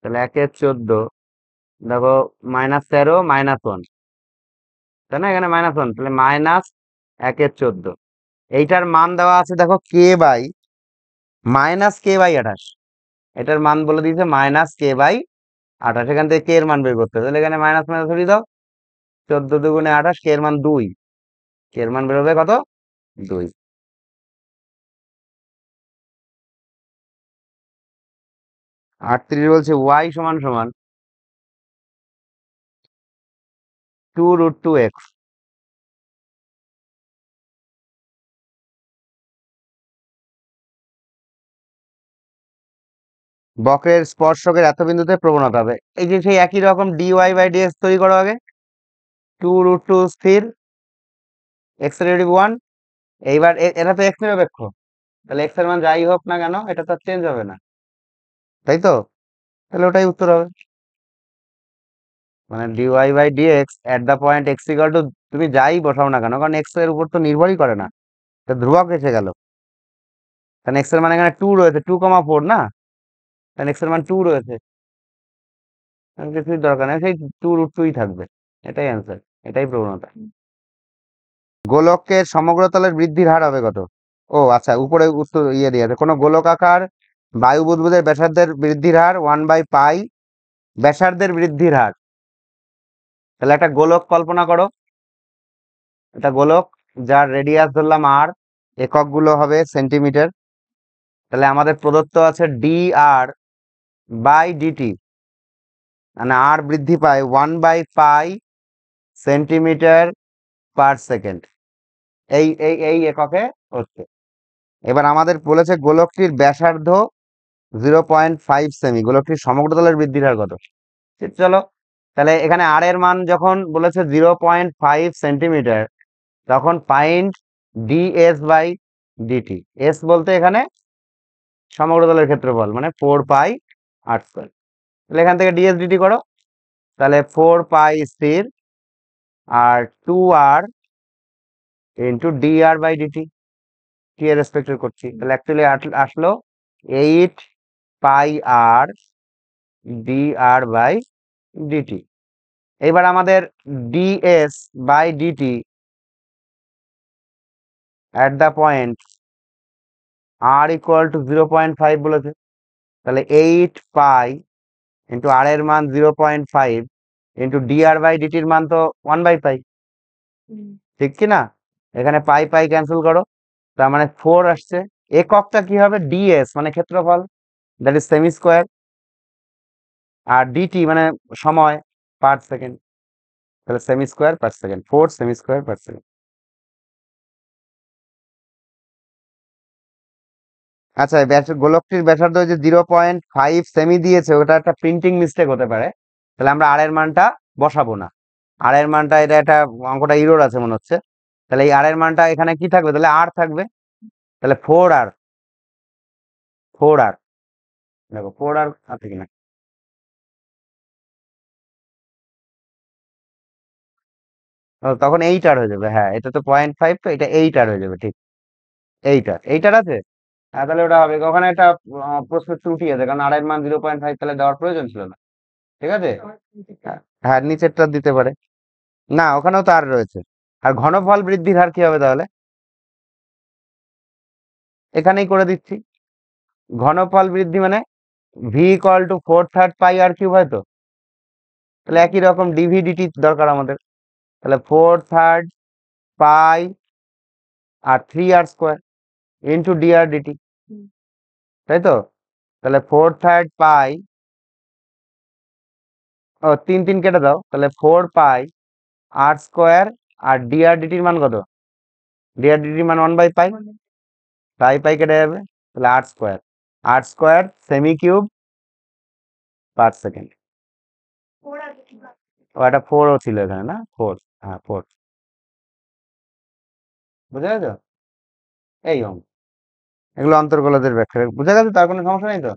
তাহলে 1/14 দেখো, -13 -1, তাই না? এখানে -1, তাহলে -1/14। এইটার মান দেওয়া আছে দেখো -k/28, এটার মান বলে দিয়েছে -k/28। এখান থেকে কে এর মান বের করতে হবে, তাহলে এখানে মাইনাস মাইনাস ধরিয়ে দাও, 14 × 2 = 28, কে এর মান 2, কে এর মান বেরোবে কত? 2। 38 বলছে y সমান সমান 2√2x। বক্রের স্পর্শকের এত বিন্দুতে প্রবণতা হবে, এই যে সেই একই রকম dy/dx তৈরি করো আগে। 2√2 স্থির, x ডেরিভেটিভ 1। এইবার এটা তো x নিরপেক্ষ, তাহলে x এর মান যাই হোক না কেন এটা তো চেঞ্জ হবে না, তাই তো? তাহলে ওটাই উত্তর হবে, মানে dy/dx at the point x = তুমি যাই বসাও না কেন, কারণ x এর উপর তো নির্ভরই করে না, এটা ধ্রুবক এসে গেল। কারণ x এর মানে এখানে 2 রয়েছে, 2,4 না, কারণ x এর মান 2 রয়েছে, কিছুই দরকার নেই, সেই 2√2ই থাকবে। এটাই অ্যান্সার, এটাই প্রবণতা। গোলকের সমগ্রতলের বৃদ্ধির হার হবে কত? ও আচ্ছা, উপরে উত্তর দিয়ে আছে, কোনো গোলকাকার বায়ু বুদবুদের ব্যাসার্ধের বৃদ্ধির হার 1/π ব্যাসার্ধের বৃদ্ধির হার। তাহলে একটা গোলক কল্পনা করো, এটা গোলক, যার রেডিয়াস ধরলাম আর, এককগুলো হবে সেন্টিমিটার। তাহলে আমাদের প্রদত্ত আছে ডি আর বাই ডিটি, মানে আর বৃদ্ধি পায় 1/π সেন্টিমিটার পার সেকেন্ড, এই এককে হচ্ছে। এবার আমাদের বলেছে গোলকটির ব্যাসার্ধ 0.5 সেমি, গোলকটির সমগ্র তলের বৃদ্ধির হার কত? চলো, তাহলে এখানে আর এর মান যখন বলেছে 0.5 সেন্টিমিটার, তখন find DS by DT. S বলতে এখানে সমগ্র তলের ক্ষেত্রফল, মানে 4πr²। তাহলে এখান থেকে ডিএস ডিটি করো, তাহলে 4π স্থির আর 2r into d r by d t, t এর রেসপেক্টে করছি। তাহলে অ্যাকচুয়ালি আসলো 8πr ডিআর বাই ডিটি। এবার আমাদের DS by DT at the point R equal to 0.5 বলেছে। তাহলে 8π ইন্টু আর এর মান 0.5 ইন্টু ডিআর বাই ডিটির মান তো 1/π, ঠিক কি না? এখানে পাই পাই ক্যান্সেল করো, তার মানে 4 আসছে। এককটা কি হবে? ডিএস মানে ক্ষেত্রফল, দ্যাট ইজ সেমি স্কোয়ার, আর ডিটি মানে সময় পার সেকেন্ড। তাহলে semi square per second, 4 semi square per second. আচ্ছা, গোলকটির ব্যাসার্ধ যে 0.5 সেমি দিয়েছে, ওটা একটা প্রিন্টিং মিস্টেক হতে পারে। তাহলে আমরা আর এর মানটা বসাবো না। আর এর মানটা, এটা একটা অঙ্কটা ইরোর আছে মনে হচ্ছে। তাহলে এই আর এর মানটা এখানে কি থাকবে? তাহলে আর থাকবে। তাহলে 4r, 4r, দেখো 4r আছে কিনা। তখন 8r হয়ে যাবে। হ্যাঁ, এটা তো 0.5, তো এটা 8r হয়ে যাবে, ঠিক। 8r আছে। হ্যাঁ, তাহলে ওটা হবে। ওখানে একটা প্রশ্নের ত্রুটি আছে, কারণ আর এর মান 0.5, তাহলে দেওয়ার প্রয়োজন ছিল না। ঠিক আছে। হ্যাঁ, হ্যাঁ, নিচেরটা দিতে পারে। না, ওখানেও তো আর রয়েছে। আর ঘনফল বৃদ্ধির হার কি হবে তাহলে? এখানেই করে দিচ্ছি। ঘনফল বৃদ্ধি মানে ভি ইকুয়াল টু 4/3 πr³ হয়তো। তাহলে একই রকম ডিভি ডিটি দরকার আমাদের। তাহলে 4/3 π আর 3r² ইন্টু ডিআর ডিটি, তাই তো? তাহলে 4/3 π, ও 3 কেটে দাও, তাহলে 4πr²। আর ডিআর ডিটির মান কত? ডিআর ডিটির মান 1/π, পাই পাই কেটে যাবে, তাহলে r², সেমি কিউব পার সেকেন্ড। ও একটা 4ও ছিল এখানে, না? 4, হ্যাঁ 4। বুঝা গেছে? এই অঙ্ক, এগুলো অন্তর্গলদের ব্যাখ্যা। বুঝা গেছে? তার কোনো সমস্যা নেই তো?